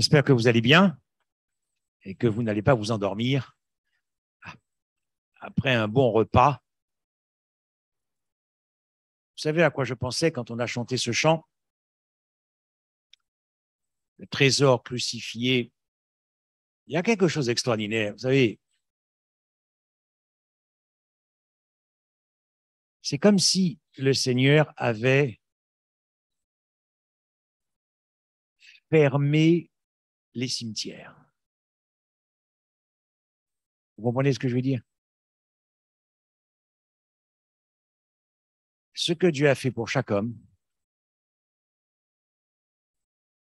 J'espère que vous allez bien et que vous n'allez pas vous endormir après un bon repas. Vous savez à quoi je pensais quand on a chanté ce chant? Le trésor crucifié. Il y a quelque chose d'extraordinaire. Vous savez, c'est comme si le Seigneur avait fermé les cimetières. Vous comprenez ce que je veux dire? Ce que Dieu a fait pour chaque homme,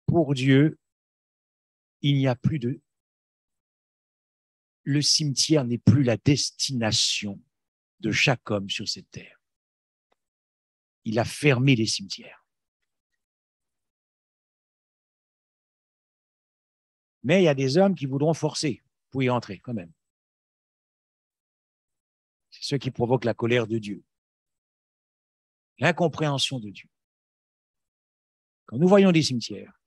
pour Dieu, il n'y a plus de... Le cimetière n'est plus la destination de chaque homme sur cette terre. Il a fermé les cimetières. Mais il y a des hommes qui voudront forcer pour y entrer quand même. C'est ce qui provoque la colère de Dieu, l'incompréhension de Dieu. Quand nous voyons des cimetières,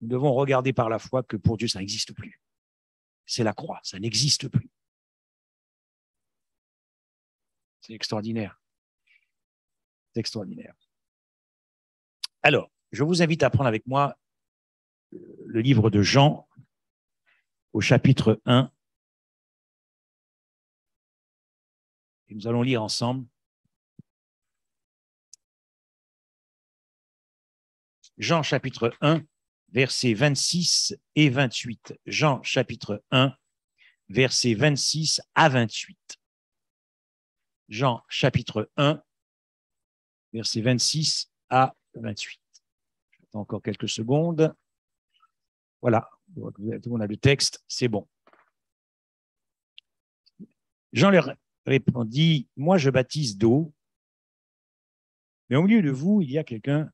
nous devons regarder par la foi que pour Dieu, ça n'existe plus. C'est la croix, ça n'existe plus. C'est extraordinaire. C'est extraordinaire. Alors, je vous invite à prendre avec moi le livre de Jean au chapitre 1. Et nous allons lire ensemble. Jean chapitre 1, versets 26 et 28. Jean chapitre 1, versets 26 à 28. Jean chapitre 1, versets 26 à 28. J'attends encore quelques secondes. Voilà, tout le monde a le texte, c'est bon. Jean leur répondit, « Moi je baptise d'eau, mais au milieu de vous, il y a quelqu'un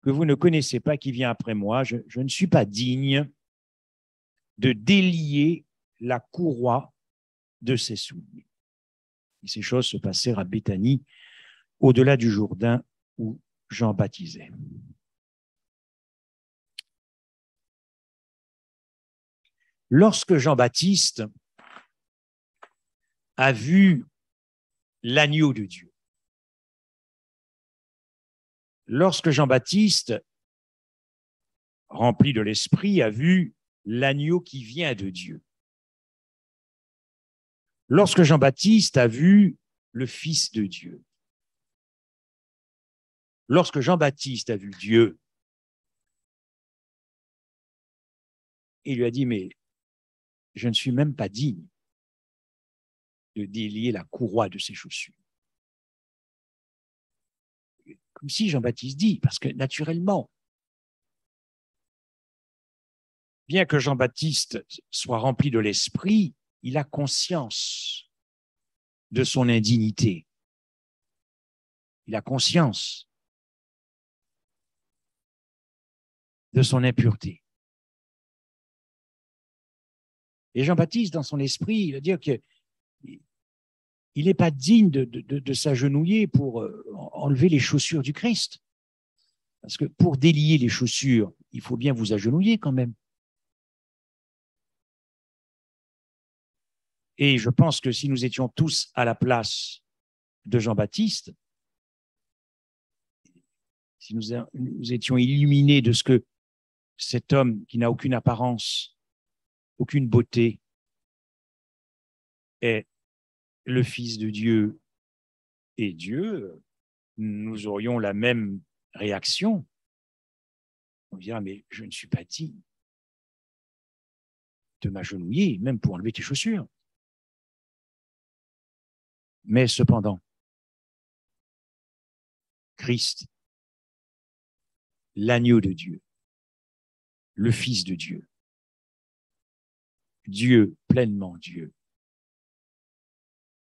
que vous ne connaissez pas qui vient après moi. Je ne suis pas digne de délier la courroie de ses souliers. » Et ces choses se passèrent à Béthanie, au-delà du Jourdain où Jean baptisait. Lorsque Jean-Baptiste a vu l'agneau de Dieu, lorsque Jean-Baptiste, rempli de l'Esprit, a vu l'agneau qui vient de Dieu, lorsque Jean-Baptiste a vu le Fils de Dieu, lorsque Jean-Baptiste a vu Dieu, il lui a dit, mais je ne suis même pas digne de délier la courroie de ses chaussures. Comme si Jean-Baptiste dit, parce que naturellement, bien que Jean-Baptiste soit rempli de l'Esprit, il a conscience de son indignité. Il a conscience de son impureté. Et Jean-Baptiste, dans son esprit, il va dire qu'il n'est pas digne de s'agenouiller pour enlever les chaussures du Christ. Parce que pour délier les chaussures, il faut bien vous agenouiller quand même. Et je pense que si nous étions tous à la place de Jean-Baptiste, si nous étions illuminés de ce que cet homme qui n'a aucune apparence, aucune beauté, est le Fils de Dieu et Dieu, nous aurions la même réaction. On dirait, mais je ne suis pas digne de m'agenouiller, même pour enlever tes chaussures. Mais cependant, Christ, l'agneau de Dieu, le Fils de Dieu, Dieu, pleinement Dieu,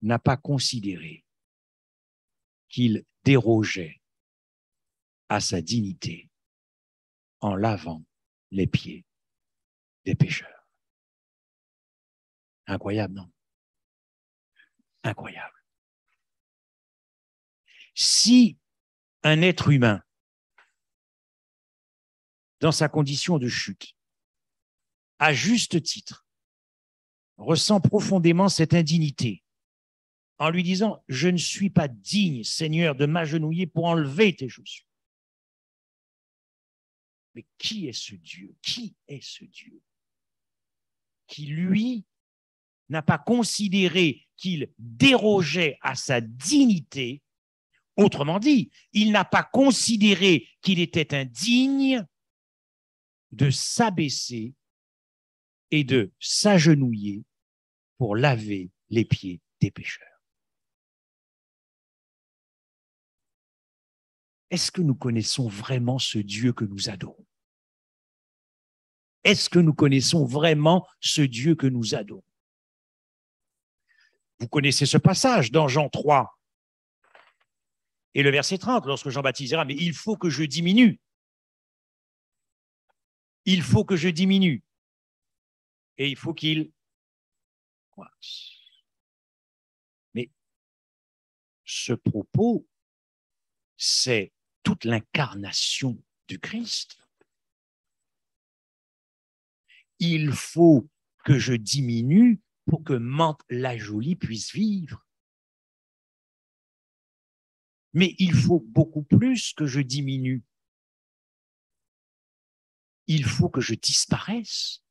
n'a pas considéré qu'il dérogeait à sa dignité en lavant les pieds des pécheurs. Incroyable, non? Incroyable. Si un être humain, dans sa condition de chute, à juste titre, ressent profondément cette indignité en lui disant « Je ne suis pas digne, Seigneur, de m'agenouiller pour enlever tes chaussures. » Mais qui est ce Dieu? Qui est ce Dieu qui, lui, n'a pas considéré qu'il dérogeait à sa dignité? Autrement dit, il n'a pas considéré qu'il était indigne de s'abaisser et de s'agenouiller pour laver les pieds des pécheurs. Est-ce que nous connaissons vraiment ce Dieu que nous adorons? Est-ce que nous connaissons vraiment ce Dieu que nous adorons? Vous connaissez ce passage dans Jean 3 et le verset 30, lorsque Jean-Baptiste dira « Mais il faut que je diminue. Il faut que je diminue. Et il faut qu'il croisse. » Mais ce propos, c'est toute l'incarnation du Christ. Il faut que je diminue pour que Mantes-la-Jolie puisse vivre. Mais il faut beaucoup plus que je diminue. Il faut que je disparaisse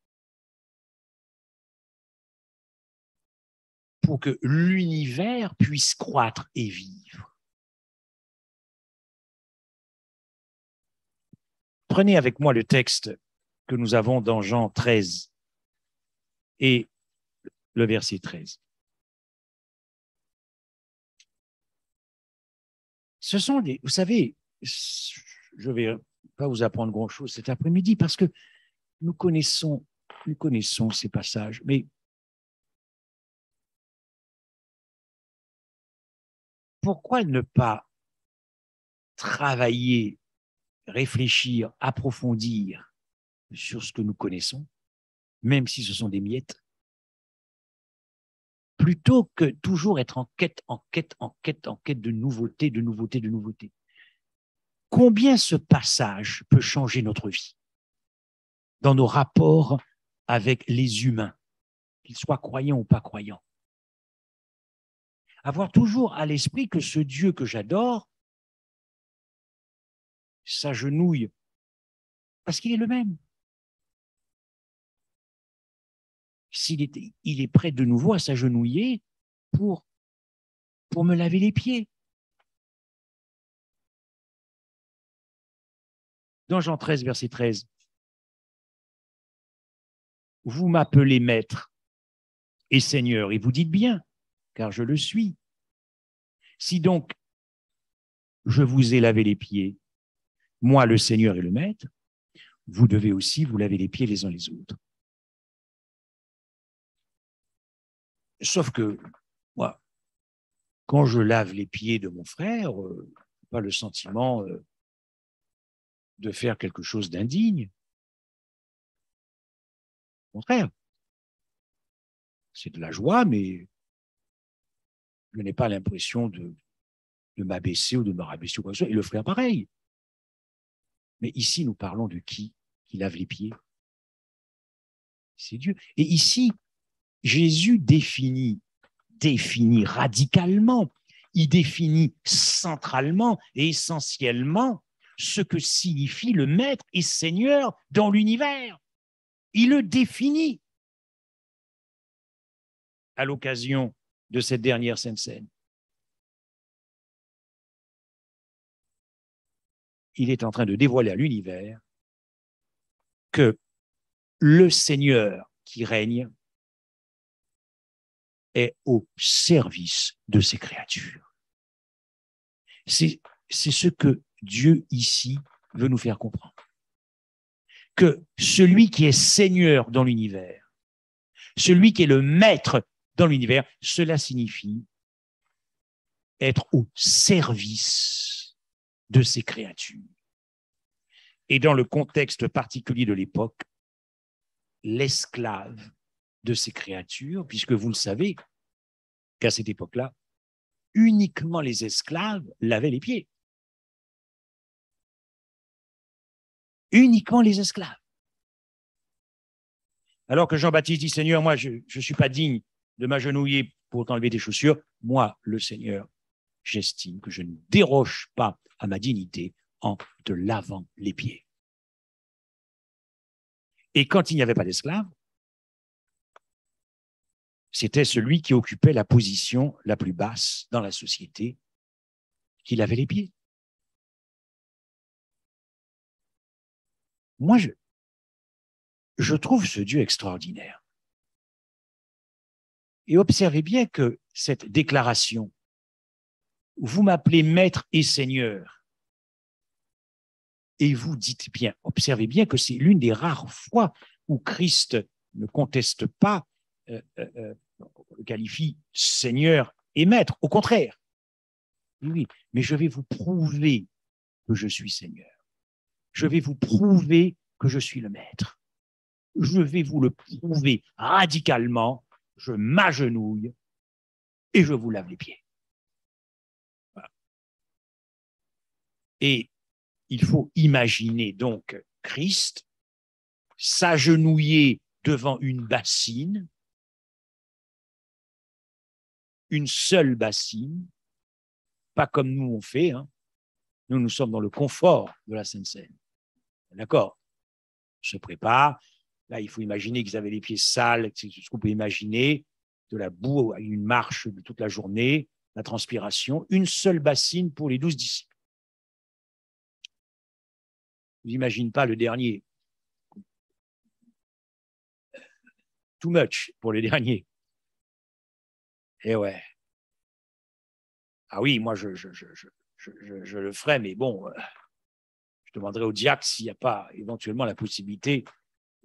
pour que l'univers puisse croître et vivre. Prenez avec moi le texte que nous avons dans Jean 13 et le verset 13. Ce sont des, vous savez, je ne vais pas vous apprendre grand-chose cet après-midi parce que nous connaissons ces passages, mais pourquoi ne pas travailler, réfléchir, approfondir sur ce que nous connaissons, même si ce sont des miettes, plutôt que toujours être en quête de nouveautés, de nouveautés, de nouveautés. Combien ce passage peut changer notre vie dans nos rapports avec les humains, qu'ils soient croyants ou pas croyants. Avoir toujours à l'esprit que ce Dieu que j'adore s'agenouille parce qu'il est le même. Il est prêt de nouveau à s'agenouiller pour me laver les pieds. Dans Jean 13, verset 13, vous m'appelez maître et Seigneur, et vous dites bien, car je le suis. Si donc je vous ai lavé les pieds, moi le Seigneur et le maître, vous devez aussi vous laver les pieds les uns les autres. Sauf que, moi, quand je lave les pieds de mon frère, je n'ai pas le sentiment de faire quelque chose d'indigne. Au contraire, c'est de la joie, mais je n'ai pas l'impression de m'abaisser ou de me rabaisser ou quoi que ce soit. Et le frère, pareil. Mais ici, nous parlons de qui lave les pieds? C'est Dieu. Et ici, Jésus définit radicalement, il définit centralement et essentiellement ce que signifie le Maître et Seigneur dans l'univers. Il le définit à l'occasion de cette dernière Sainte Seine. Il est en train de dévoiler à l'univers que le Seigneur qui règne est au service de ses créatures. C'est ce que Dieu ici veut nous faire comprendre. Que celui qui est Seigneur dans l'univers, celui qui est le maître dans l'univers, cela signifie être au service de ses créatures. Et dans le contexte particulier de l'époque, l'esclave de ces créatures, puisque vous le savez qu'à cette époque-là, uniquement les esclaves lavaient les pieds. Uniquement les esclaves. Alors que Jean-Baptiste dit, Seigneur, moi, je ne suis pas digne de m'agenouiller pour t'enlever tes chaussures. Moi, le Seigneur, j'estime que je ne déroge pas à ma dignité en te lavant les pieds. Et quand il n'y avait pas d'esclave, c'était celui qui occupait la position la plus basse dans la société qui lavait les pieds. Moi, je trouve ce Dieu extraordinaire. Et observez bien que cette déclaration, vous m'appelez maître et seigneur, et vous dites bien, observez bien que c'est l'une des rares fois où Christ ne conteste pas, le qualifie seigneur et maître, au contraire. Oui, mais je vais vous prouver que je suis seigneur. Je vais vous prouver que je suis le maître. Je vais vous le prouver radicalement. Je m'agenouille et je vous lave les pieds. Voilà. Et il faut imaginer donc Christ s'agenouiller devant une bassine, une seule bassine, pas comme nous on fait. Hein. Nous sommes dans le confort de la Sainte Seine. D'accord? On se prépare. Là, il faut imaginer qu'ils avaient les pieds sales, c'est ce qu'on peut imaginer, de la boue, une marche de toute la journée, la transpiration, une seule bassine pour les 12 disciples. Je n'imagine pas le dernier. Too much pour le dernier. Eh ouais. Ah oui, moi, je le ferais, mais bon, je demanderais au diacre s'il n'y a pas éventuellement la possibilité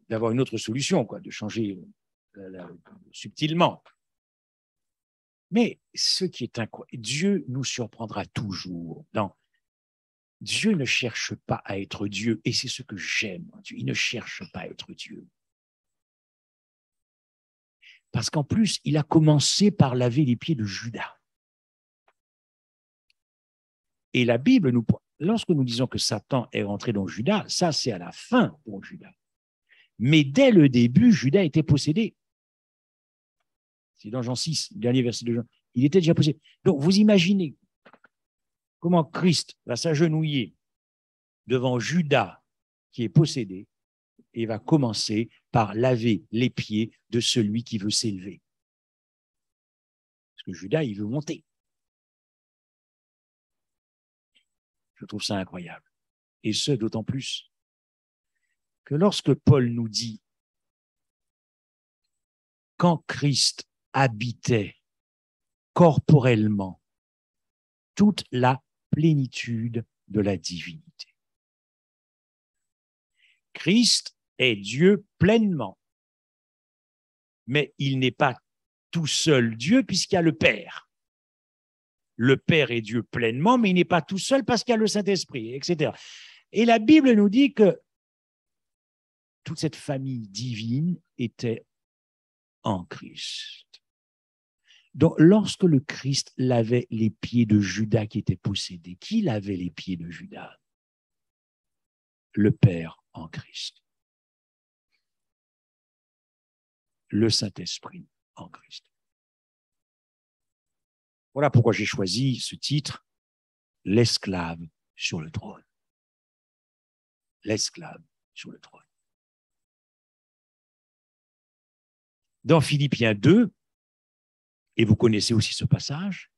d'avoir une autre solution, quoi, de changer subtilement. Mais ce qui est incroyable, Dieu nous surprendra toujours. Non, Dieu ne cherche pas à être Dieu, et c'est ce que j'aime. Il ne cherche pas à être Dieu. Parce qu'en plus, il a commencé par laver les pieds de Judas. Et la Bible, lorsque nous disons que Satan est rentré dans Judas, ça c'est à la fin pour Judas. Mais dès le début, Judas était possédé. C'est dans Jean 6, le dernier verset de Jean. Il était déjà possédé. Donc vous imaginez comment Christ va s'agenouiller devant Judas qui est possédé et va commencer par laver les pieds de celui qui veut s'élever. Parce que Judas, il veut monter. Je trouve ça incroyable. Et ce, d'autant plus que lorsque Paul nous dit quand Christ habitait corporellement toute la plénitude de la divinité. Christ est Dieu pleinement, mais il n'est pas tout seul Dieu puisqu'il y a le Père. Le Père est Dieu pleinement, mais il n'est pas tout seul parce qu'il y a le Saint-Esprit, etc. Et la Bible nous dit que toute cette famille divine était en Christ. Donc, lorsque le Christ lavait les pieds de Judas qui était possédé, qui lavait les pieds de Judas? Le Père en Christ. Le Saint-Esprit en Christ. Voilà pourquoi j'ai choisi ce titre, l'esclave sur le trône. L'esclave sur le trône. Dans Philippiens 2, et vous connaissez aussi ce passage,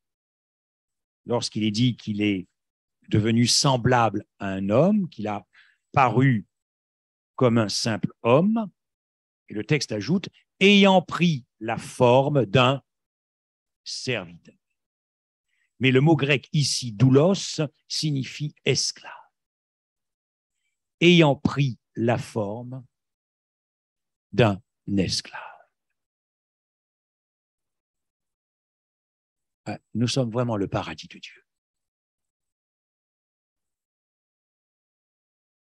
lorsqu'il est dit qu'il est devenu semblable à un homme, qu'il a paru comme un simple homme, et le texte ajoute, ayant pris la forme d'un serviteur. Mais le mot grec ici, doulos, signifie esclave. Ayant pris la forme d'un esclave. Nous sommes vraiment le paradis de Dieu.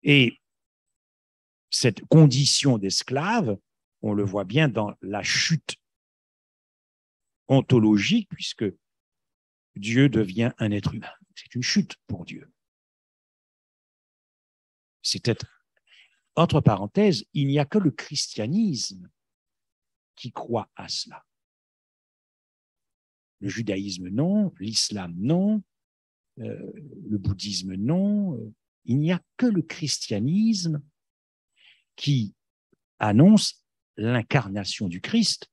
Et cette condition d'esclave, on le voit bien dans la chute ontologique, puisque Dieu devient un être humain. C'est une chute pour Dieu. C'était, entre parenthèses, il n'y a que le christianisme qui croient à cela. Le judaïsme, non. L'islam, non. Le bouddhisme, non. Il n'y a que le christianisme qui annonce l'incarnation du Christ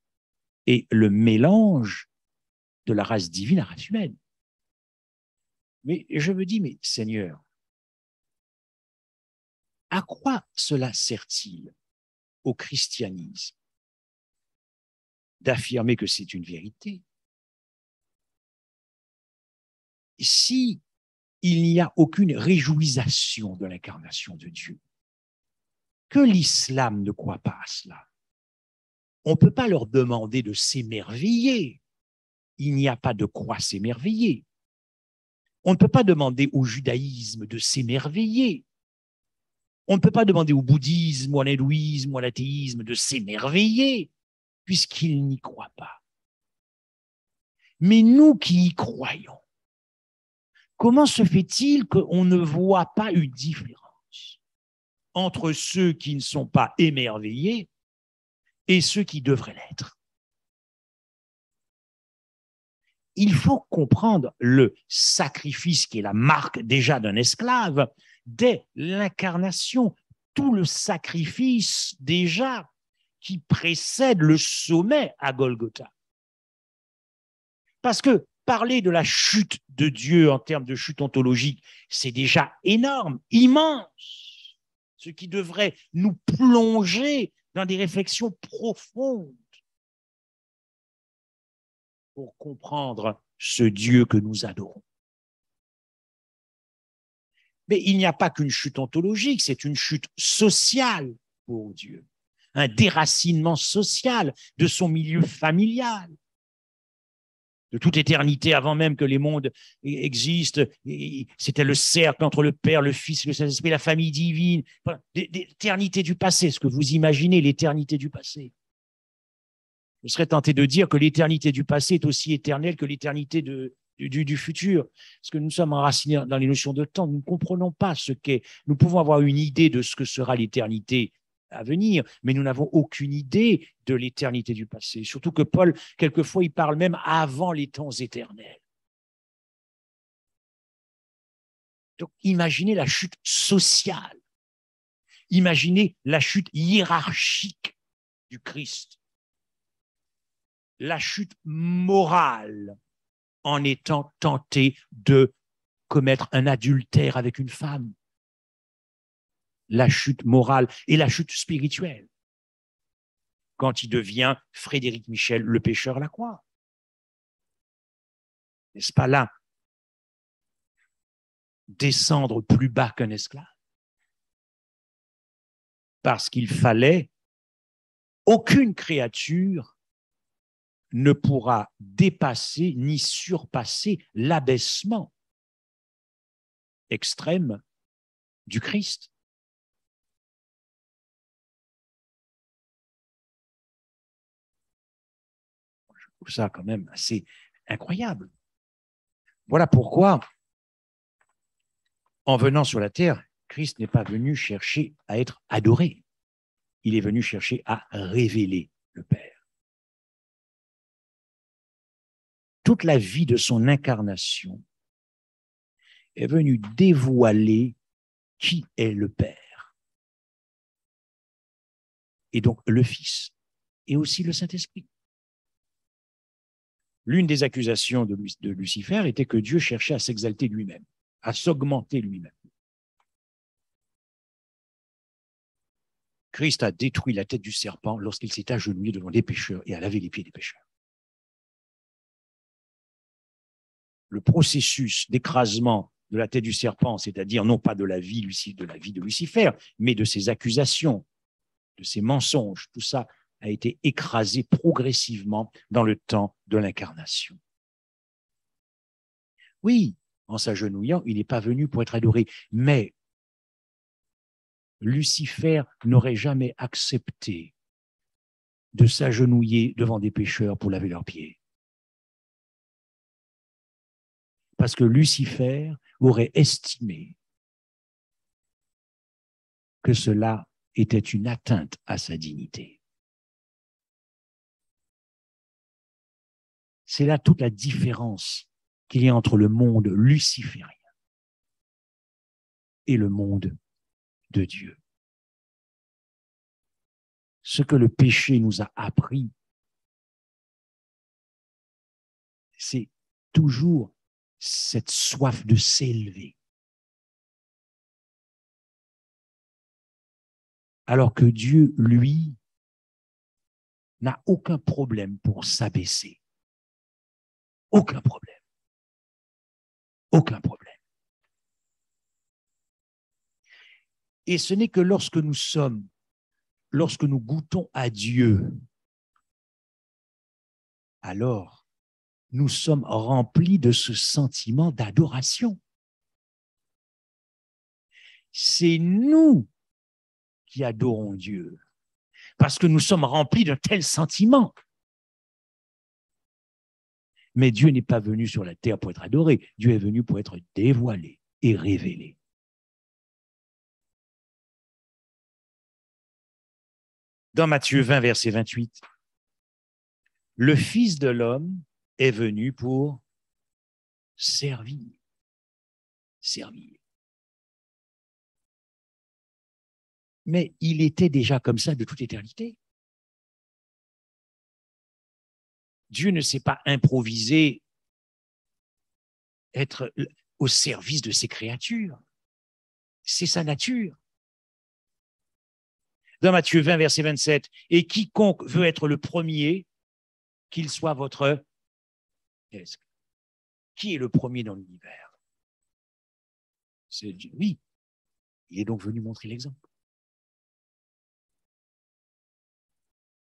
et le mélange de la race divine à la race humaine. Mais je me dis, mais Seigneur, à quoi cela sert-il au christianisme d'affirmer que c'est une vérité si il n'y a aucune réjouissation de l'incarnation de Dieu? Que l'islam ne croit pas à cela. On ne peut pas leur demander de s'émerveiller. Il n'y a pas de quoi s'émerveiller. On ne peut pas demander au judaïsme de s'émerveiller. On ne peut pas demander au bouddhisme, ou à l'hindouisme, ou à l'athéisme de s'émerveiller, puisqu'ils n'y croient pas. Mais nous qui y croyons, comment se fait-il qu'on ne voit pas une différence entre ceux qui ne sont pas émerveillés et ceux qui devraient l'être? Il faut comprendre le sacrifice qui est la marque déjà d'un esclave dès l'incarnation, tout le sacrifice déjà qui précède le sommet à Golgotha. Parce que parler de la chute de Dieu en termes de chute ontologique, c'est déjà énorme, immense, ce qui devrait nous plonger dans des réflexions profondes pour comprendre ce Dieu que nous adorons. Mais il n'y a pas qu'une chute ontologique, c'est une chute sociale pour Dieu, un déracinement social de son milieu familial. De toute éternité, avant même que les mondes existent, c'était le cercle entre le Père, le Fils, le Saint-Esprit, la famille divine, l'éternité du passé. Est-ce que vous imaginez l'éternité du passé? Je serais tenté de dire que l'éternité du passé est aussi éternelle que l'éternité du futur. Parce que nous sommes enracinés dans les notions de temps. Nous ne comprenons pas ce qu'est. Nous pouvons avoir une idée de ce que sera l'éternité à venir, mais nous n'avons aucune idée de l'éternité du passé. Surtout que Paul, quelquefois, il parle même avant les temps éternels. Donc, imaginez la chute sociale. Imaginez la chute hiérarchique du Christ. La chute morale en étant tenté de commettre un adultère avec une femme. La chute morale et la chute spirituelle. Quand il devient Frédéric Michel, le pécheur à la croix. N'est-ce pas là descendre plus bas qu'un esclave? Parce qu'il fallait, aucune créature ne pourra dépasser ni surpasser l'abaissement extrême du Christ. Je trouve ça quand même assez incroyable. Voilà pourquoi, en venant sur la terre, Christ n'est pas venu chercher à être adoré. Il est venu chercher à révéler le Père. Toute la vie de son incarnation est venue dévoiler qui est le Père. Et donc le Fils et aussi le Saint-Esprit. L'une des accusations de Lucifer était que Dieu cherchait à s'exalter lui-même, à s'augmenter lui-même. Christ a détruit la tête du serpent lorsqu'il s'est agenouillé devant des pécheurs et a lavé les pieds des pécheurs. Le processus d'écrasement de la tête du serpent, c'est-à-dire non pas de la vie de Lucifer, mais de ses accusations, de ses mensonges, tout ça a été écrasé progressivement dans le temps de l'incarnation. Oui, en s'agenouillant, il n'est pas venu pour être adoré, mais Lucifer n'aurait jamais accepté de s'agenouiller devant des pécheurs pour laver leurs pieds. Parce que Lucifer aurait estimé que cela était une atteinte à sa dignité. C'est là toute la différence qu'il y a entre le monde luciférien et le monde de Dieu. Ce que le péché nous a appris, c'est toujours cette soif de s'élever. Alors que Dieu, lui, n'a aucun problème pour s'abaisser. Aucun problème. Aucun problème. Et ce n'est que lorsque nous goûtons à Dieu, alors nous sommes remplis de ce sentiment d'adoration. C'est nous qui adorons Dieu, parce que nous sommes remplis d'un tel sentiment. Mais Dieu n'est pas venu sur la terre pour être adoré, Dieu est venu pour être dévoilé et révélé. Dans Matthieu 20, verset 28, le Fils de l'homme est venu pour servir. Servir. Mais il était déjà comme ça de toute éternité. Dieu ne s'est pas improvisé être au service de ses créatures. C'est sa nature. Dans Matthieu 20, verset 27, « Et quiconque veut être le premier, qu'il soit votre... » Qui est le premier dans l'univers? C'est Dieu. Oui, il est donc venu montrer l'exemple.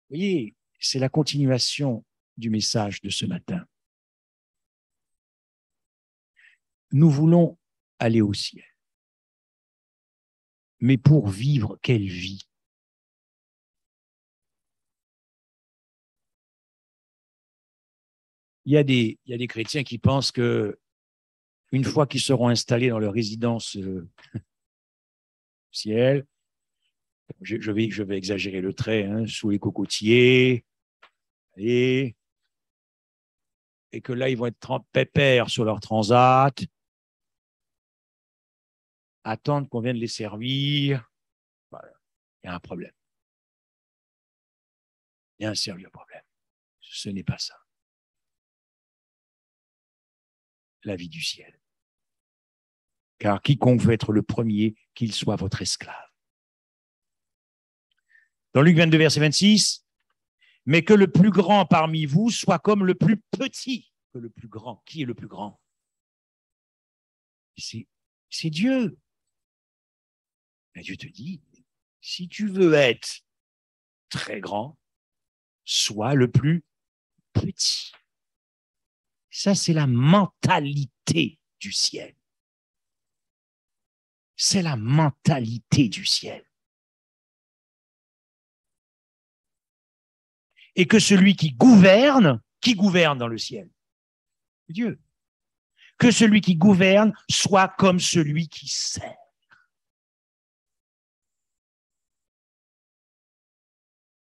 Vous voyez, c'est la continuation du message de ce matin. Nous voulons aller au ciel. Mais pour vivre, quelle vie? Il y a des chrétiens qui pensent que une fois qu'ils seront installés dans leur résidence ciel, je vais exagérer le trait, hein, sous les cocotiers, et que là, ils vont être pépères sur leur transat, attendre qu'on vienne les servir. Voilà. Il y a un problème. Il y a un sérieux problème. Ce n'est pas ça. La vie du ciel. Car quiconque veut être le premier, qu'il soit votre esclave. Dans Luc 22, verset 26, « Mais que le plus grand parmi vous soit comme le plus petit que le plus grand. » Qui est le plus grand? C'est Dieu. Mais Dieu te dit, si tu veux être très grand, sois le plus petit. Ça, c'est la mentalité du ciel. C'est la mentalité du ciel. Et que celui qui gouverne dans le ciel? Dieu. Que celui qui gouverne soit comme celui qui sert.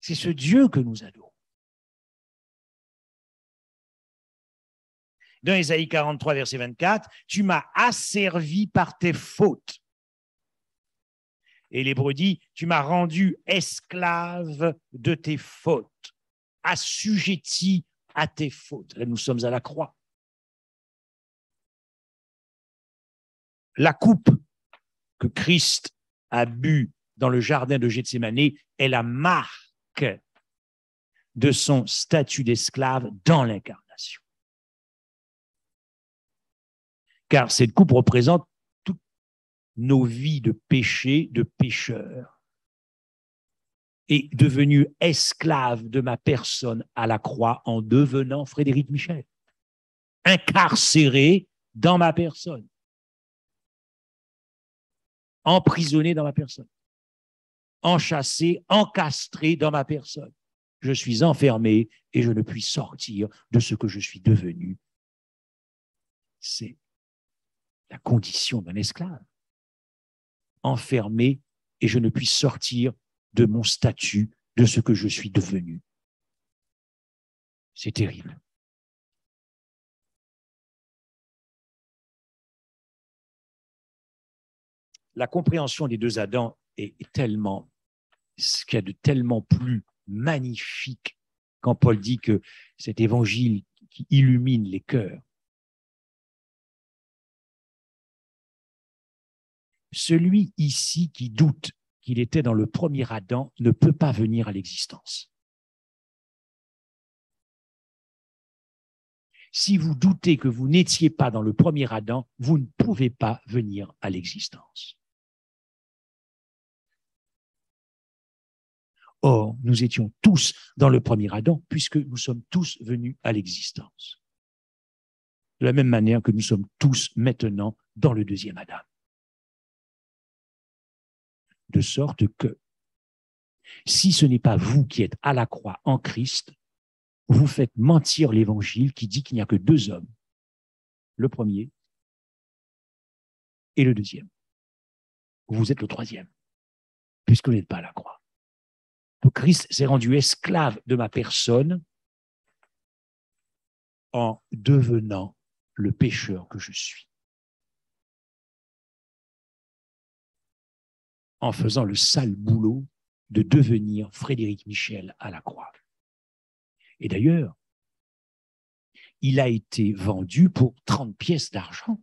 C'est ce Dieu que nous adorons. Dans Ésaïe 43, verset 24, « Tu m'as asservi par tes fautes. » Et l'Hébreu dit, « Tu m'as rendu esclave de tes fautes, assujetti à tes fautes. » Là, nous sommes à la croix. La coupe que Christ a bu dans le jardin de Gethsémane est la marque de son statut d'esclave dans l'incarnation. Car cette coupe représente toutes nos vies de péché, de pécheurs, et devenu esclave de ma personne à la croix en devenant Frédéric Michel, incarcéré dans ma personne, emprisonné dans ma personne, enchâssé, encastré dans ma personne. Je suis enfermé et je ne puis sortir de ce que je suis devenu. C'est la condition d'un esclave. Enfermé et je ne puis sortir de mon statut, de ce que je suis devenu. C'est terrible. la compréhension des deux Adams est tellement, ce qu'il y a de tellement plus magnifique quand Paul dit que cet évangile qui illumine les cœurs. Celui ici qui doute qu'il était dans le premier Adam ne peut pas venir à l'existence. Si vous doutez que vous n'étiez pas dans le premier Adam, vous ne pouvez pas venir à l'existence. Or, nous étions tous dans le premier Adam puisque nous sommes tous venus à l'existence. De la même manière que nous sommes tous maintenant dans le deuxième Adam. De sorte que, si ce n'est pas vous qui êtes à la croix en Christ, vous faites mentir l'évangile qui dit qu'il n'y a que deux hommes, le premier et le deuxième. Vous êtes le troisième, puisque vous n'êtes pas à la croix. Donc Christ s'est rendu esclave de ma personne en devenant le pécheur que je suis. En faisant le sale boulot de devenir Frédéric Michel à la croix. Et d'ailleurs, il a été vendu pour 30 pièces d'argent.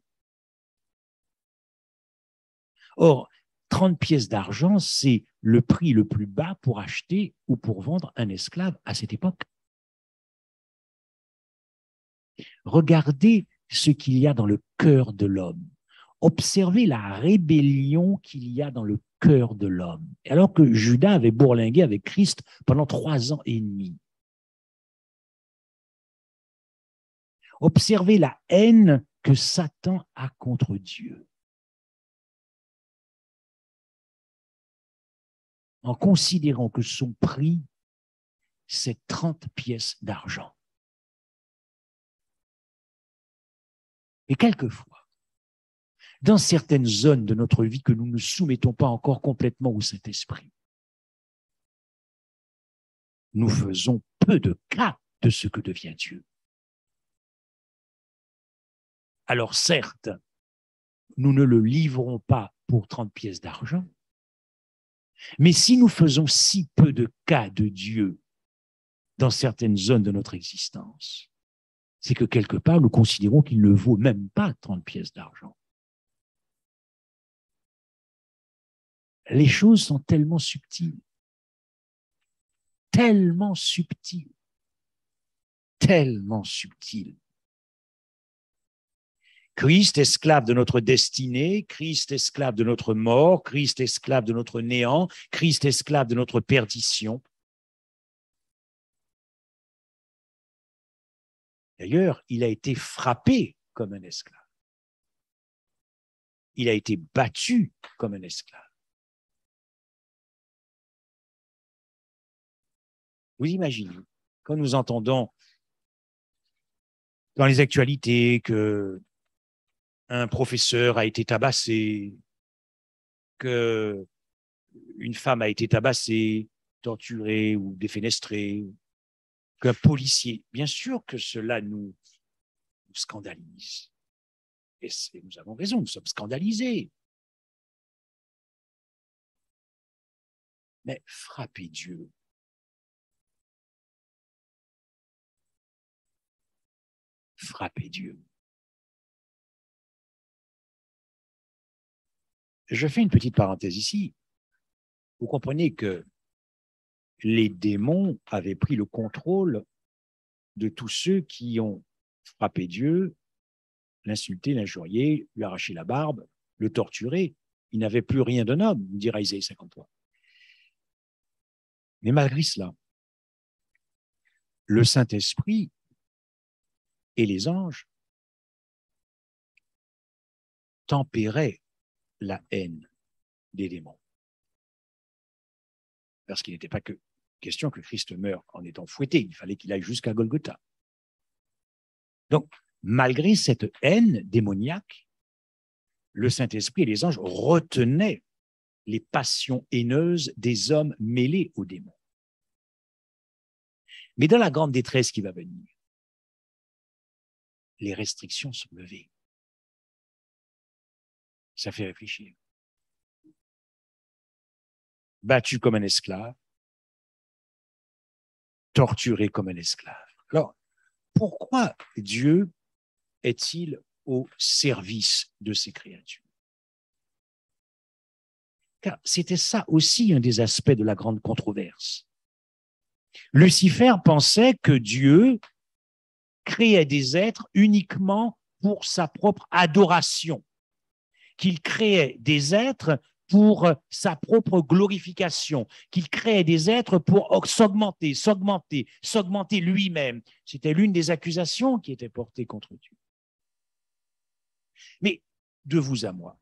Or, 30 pièces d'argent, c'est le prix le plus bas pour acheter ou pour vendre un esclave à cette époque. Regardez ce qu'il y a dans le cœur de l'homme. Observez la rébellion qu'il y a dans le cœur de l'homme. Alors que Judas avait bourlingué avec Christ pendant 3 ans et demi. Observez la haine que Satan a contre Dieu. En considérant que son prix, c'est 30 pièces d'argent. Et quelquefois, dans certaines zones de notre vie que nous ne soumettons pas encore complètement au Saint-Esprit, nous faisons peu de cas de ce que devient Dieu. Alors certes, nous ne le livrons pas pour 30 pièces d'argent, mais si nous faisons si peu de cas de Dieu dans certaines zones de notre existence, c'est que quelque part, nous considérons qu'il ne vaut même pas 30 pièces d'argent. Les choses sont tellement subtiles, tellement subtiles, tellement subtiles. Christ, esclave de notre destinée, Christ, esclave de notre mort, Christ, esclave de notre néant, Christ, esclave de notre perdition. D'ailleurs, il a été frappé comme un esclave. Il a été battu comme un esclave. Vous imaginez, quand nous entendons dans les actualités que un professeur a été tabassé, qu'une femme a été tabassée, torturée ou défenestrée, qu'un policier, bien sûr que cela nous scandalise. Et nous avons raison, nous sommes scandalisés. Mais frapper Dieu, frapper Dieu. Je fais une petite parenthèse ici. Vous comprenez que les démons avaient pris le contrôle de tous ceux qui ont frappé Dieu, l'insulté, l'injurié, lui arraché la barbe, le torturé. Il n'avait plus rien d'un homme, dira Isaïe 53. Mais malgré cela, le Saint-Esprit et les anges tempéraient la haine des démons. Parce qu'il n'était pas que question que Christ meure en étant fouetté, il fallait qu'il aille jusqu'à Golgotha. Donc, malgré cette haine démoniaque, le Saint-Esprit et les anges retenaient les passions haineuses des hommes mêlés aux démons. Mais dans la grande détresse qui va venir, les restrictions sont levées. Ça fait réfléchir. battu comme un esclave, torturé comme un esclave. Alors, pourquoi Dieu est-il au service de ses créatures? Car c'était ça aussi un des aspects de la grande controverse. Lucifer pensait que Dieu créait des êtres uniquement pour sa propre adoration, qu'il créait des êtres pour sa propre glorification, qu'il créait des êtres pour s'augmenter lui-même. C'était l'une des accusations qui était portée contre Dieu. Mais de vous à moi,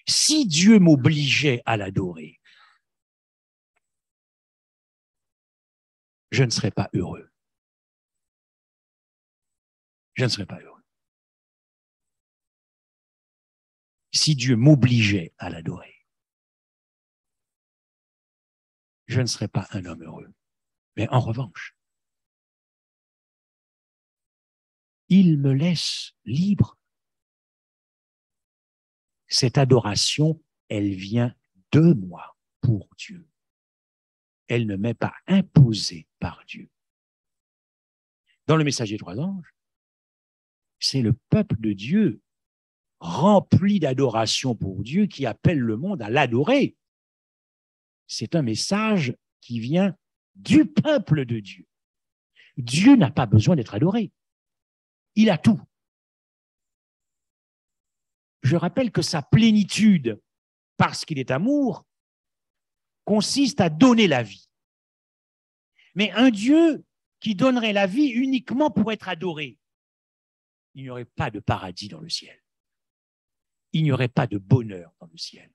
si Dieu m'obligeait à l'adorer, je ne serais pas heureux. Je ne serais pas heureux. Si Dieu m'obligeait à l'adorer, je ne serais pas un homme heureux. Mais en revanche, il me laisse libre. Cette adoration, elle vient de moi pour Dieu. Elle ne m'est pas imposée par Dieu. Dans le message des 3 anges, c'est le peuple de Dieu rempli d'adoration pour Dieu qui appelle le monde à l'adorer. C'est un message qui vient du peuple de Dieu. Dieu n'a pas besoin d'être adoré. Il a tout. Je rappelle que sa plénitude, parce qu'il est amour, consiste à donner la vie. Mais un Dieu qui donnerait la vie uniquement pour être adoré, il n'y aurait pas de paradis dans le ciel. Il n'y aurait pas de bonheur dans le ciel.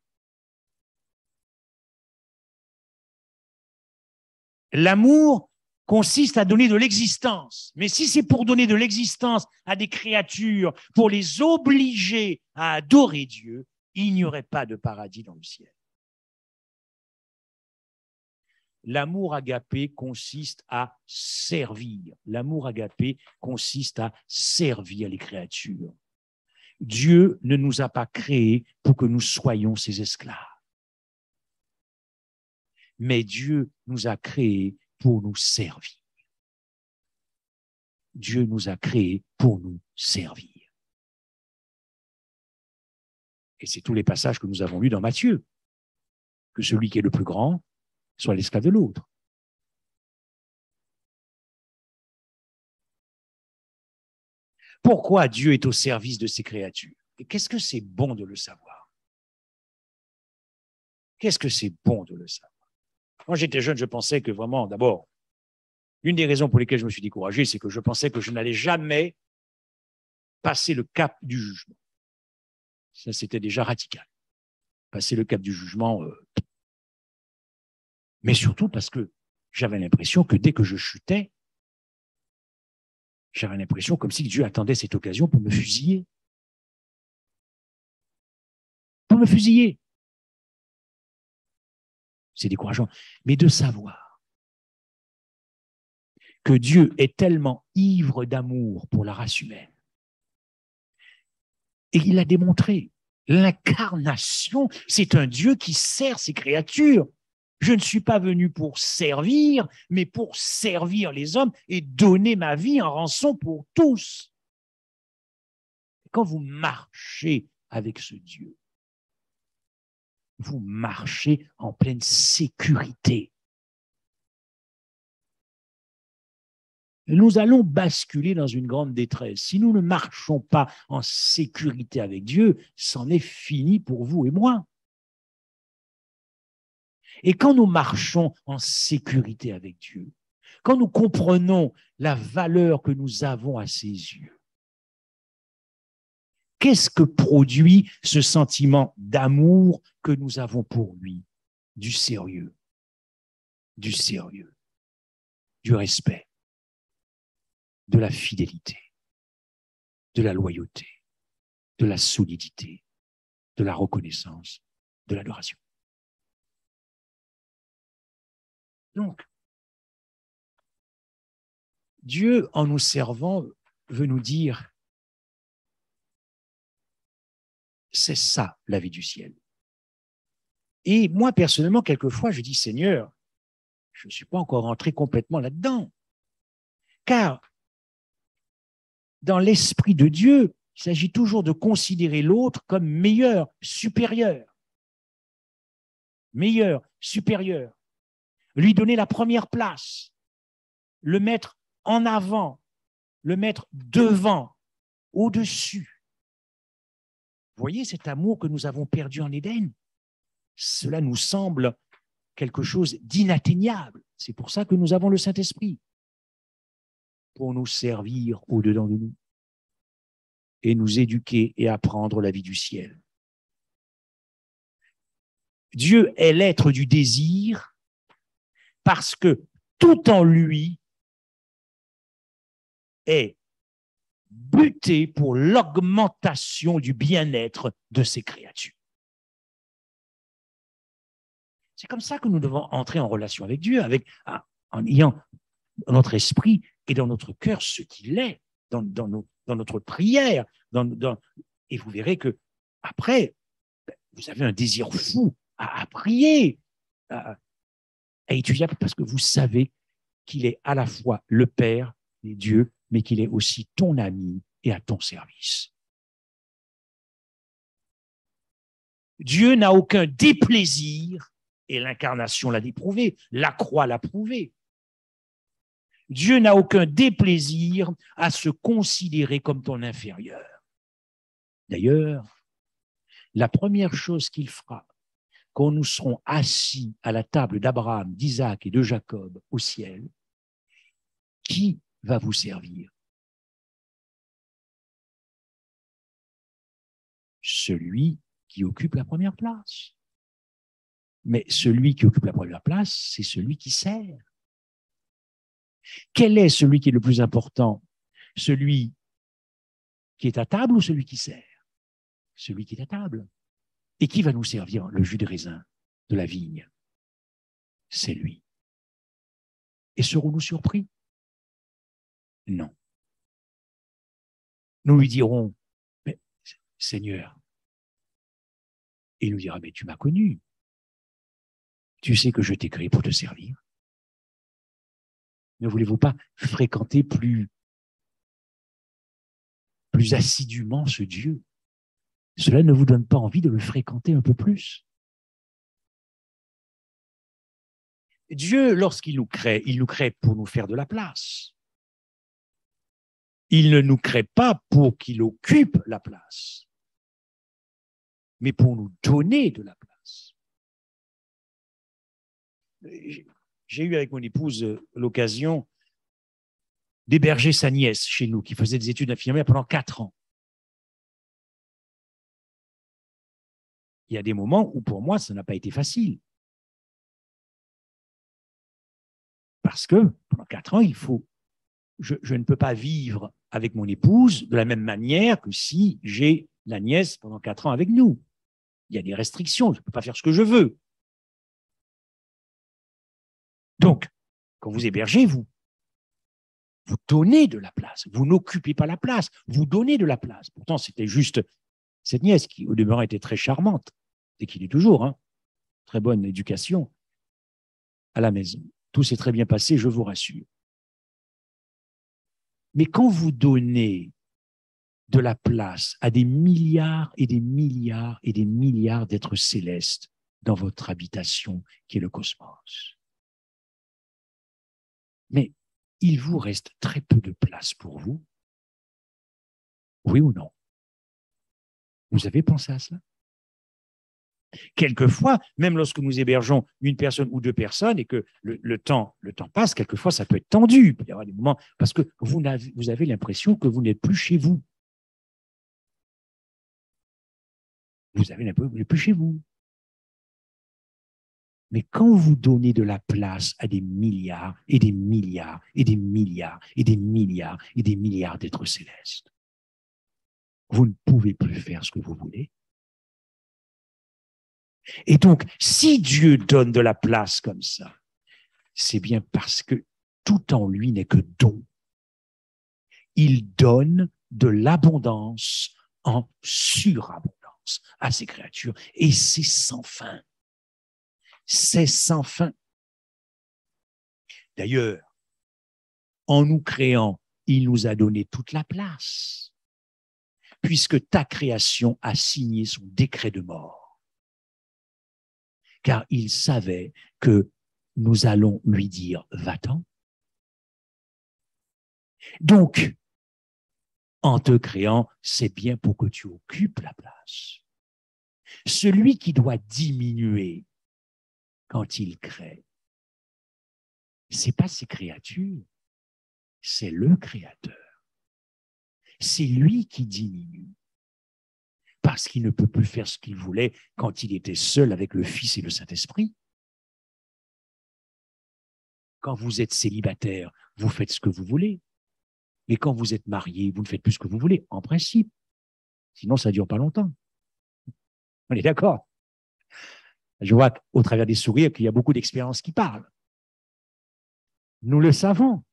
L'amour consiste à donner de l'existence. Mais si c'est pour donner de l'existence à des créatures, pour les obliger à adorer Dieu, il n'y aurait pas de paradis dans le ciel. L'amour agapé consiste à servir. L'amour agapé consiste à servir les créatures. Dieu ne nous a pas créés pour que nous soyons ses esclaves. Mais Dieu nous a créés pour nous servir. Dieu nous a créés pour nous servir. Et c'est tous les passages que nous avons lus dans Matthieu. Que celui qui est le plus grand soit l'esclave de l'autre. Pourquoi Dieu est au service de ses créatures? Et qu'est-ce que c'est bon de le savoir? Qu'est-ce que c'est bon de le savoir? Quand j'étais jeune, je pensais que vraiment, d'abord, une des raisons pour lesquelles je me suis découragé, c'est que je pensais que je n'allais jamais passer le cap du jugement. Ça, c'était déjà radical. Passer le cap du jugement, mais surtout parce que j'avais l'impression que dès que je chutais, j'avais l'impression comme si Dieu attendait cette occasion pour me fusiller. Pour me fusiller. C'est décourageant. Mais de savoir que Dieu est tellement ivre d'amour pour la race humaine. Et il l'a démontré. L'incarnation, c'est un Dieu qui sert ses créatures. Je ne suis pas venu pour servir, mais pour servir les hommes et donner ma vie en rançon pour tous. Quand vous marchez avec ce Dieu, vous marchez en pleine sécurité. Nous allons basculer dans une grande détresse. Si nous ne marchons pas en sécurité avec Dieu, c'en est fini pour vous et moi. Et quand nous marchons en sécurité avec Dieu, quand nous comprenons la valeur que nous avons à ses yeux, qu'est-ce que produit ce sentiment d'amour que nous avons pour lui? Du sérieux, du respect, de la fidélité, de la loyauté, de la solidité, de la reconnaissance, de l'adoration. Donc, Dieu, en nous servant, veut nous dire C'est ça, la vie du ciel. Et moi, personnellement, quelquefois, je dis, Seigneur, je ne suis pas encore rentré complètement là-dedans. Car dans l'esprit de Dieu, il s'agit toujours de considérer l'autre comme meilleur, supérieur. Meilleur, supérieur. Lui donner la première place. Le mettre en avant. Le mettre devant, au-dessus. Vous voyez cet amour que nous avons perdu en Éden? Cela nous semble quelque chose d'inatteignable. C'est pour ça que nous avons le Saint-Esprit, pour nous servir au-dedans de nous et nous éduquer et apprendre la vie du ciel. Dieu est l'être du désir parce que tout en lui est buté pour l'augmentation du bien-être de ses créatures. C'est comme ça que nous devons entrer en relation avec Dieu, en ayant dans notre esprit et dans notre cœur ce qu'il est, dans notre prière. Et vous verrez que après, vous avez un désir fou à prier, à étudier, parce que vous savez qu'il est à la fois le Père et Dieu, mais qu'il est aussi ton ami et à ton service. Dieu n'a aucun déplaisir, et l'incarnation l'a prouvé, la croix l'a prouvé. Dieu n'a aucun déplaisir à se considérer comme ton inférieur. D'ailleurs, la première chose qu'il fera quand nous serons assis à la table d'Abraham, d'Isaac et de Jacob au ciel, qui va vous servir? Celui qui occupe la première place. Mais celui qui occupe la première place, c'est celui qui sert. Quel est celui qui est le plus important? Celui qui est à table ou celui qui sert? Celui qui est à table. Et qui va nous servir le jus de raisin de la vigne? C'est lui. Et serons-nous surpris? Non. Nous lui dirons, mais, Seigneur, et il nous dira, mais tu m'as connu. Tu sais que je t'ai créé pour te servir. Ne voulez-vous pas fréquenter plus assidûment ce Dieu? Cela ne vous donne pas envie de le fréquenter un peu plus? Dieu, lorsqu'il nous crée pour nous faire de la place. Il ne nous crée pas pour qu'il occupe la place, mais pour nous donner de la place. J'ai eu avec mon épouse l'occasion d'héberger sa nièce chez nous, qui faisait des études d'infirmière pendant 4 ans. Il y a des moments où, pour moi, ça n'a pas été facile. Parce que, pendant 4 ans, je ne peux pas vivre avec mon épouse de la même manière que si j'ai la nièce pendant 4 ans avec nous. Il y a des restrictions, je ne peux pas faire ce que je veux. Donc, quand vous hébergez, vous donnez de la place. Vous n'occupez pas la place, vous donnez de la place. Pourtant, c'était juste cette nièce qui, au demeurant, était très charmante, et qui l'est toujours, hein, très bonne éducation à la maison. Tout s'est très bien passé, je vous rassure. Mais quand vous donnez de la place à des milliards et des milliards et des milliards d'êtres célestes dans votre habitation qui est le cosmos, mais il vous reste très peu de place pour vous, oui ou non? Vous avez pensé à cela? Quelquefois, même lorsque nous hébergeons une personne ou 2 personnes et que le temps passe, quelquefois ça peut être tendu. Il peut y avoir des moments parce que vous avez l'impression que vous n'êtes plus chez vous. Vous n'êtes plus chez vous. Mais quand vous donnez de la place à des milliards et des milliards et des milliards et des milliards et des milliards d'êtres célestes, vous ne pouvez plus faire ce que vous voulez. Et donc, si Dieu donne de la place comme ça, c'est bien parce que tout en lui n'est que don. Il donne de l'abondance en surabondance. confiance à ces créatures. Et c'est sans fin. C'est sans fin. D'ailleurs, en nous créant, il nous a donné toute la place, puisque ta création a signé son décret de mort. Car il savait que nous allons lui dire « va-t'en ». Donc, en te créant, c'est bien pour que tu occupes la place. Celui qui doit diminuer quand il crée, ce n'est pas ses créatures, c'est le Créateur. C'est lui qui diminue, parce qu'il ne peut plus faire ce qu'il voulait quand il était seul avec le Fils et le Saint-Esprit. Quand vous êtes célibataire, vous faites ce que vous voulez. Mais quand vous êtes marié, vous ne faites plus ce que vous voulez, en principe. Sinon, ça ne dure pas longtemps. On est d'accord? Je vois au travers des sourires qu'il y a beaucoup d'expériences qui parlent. Nous le savons.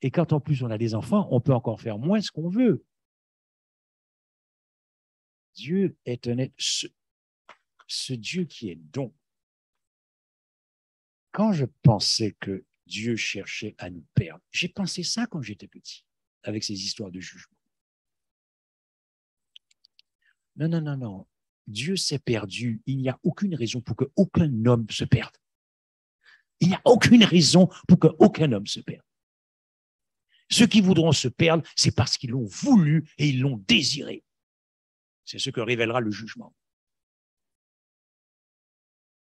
Et quand en plus on a des enfants, on peut encore faire moins ce qu'on veut. Dieu est un être, ce Dieu qui est don. Quand je pensais que Dieu cherchait à nous perdre, j'ai pensé ça quand j'étais petit, avec ces histoires de jugement. Non, non, non, non. Dieu s'est perdu. Il n'y a aucune raison pour qu'aucun homme se perde. Il n'y a aucune raison pour qu'aucun homme se perde. Ceux qui voudront se perdre, c'est parce qu'ils l'ont voulu et ils l'ont désiré. C'est ce que révélera le jugement.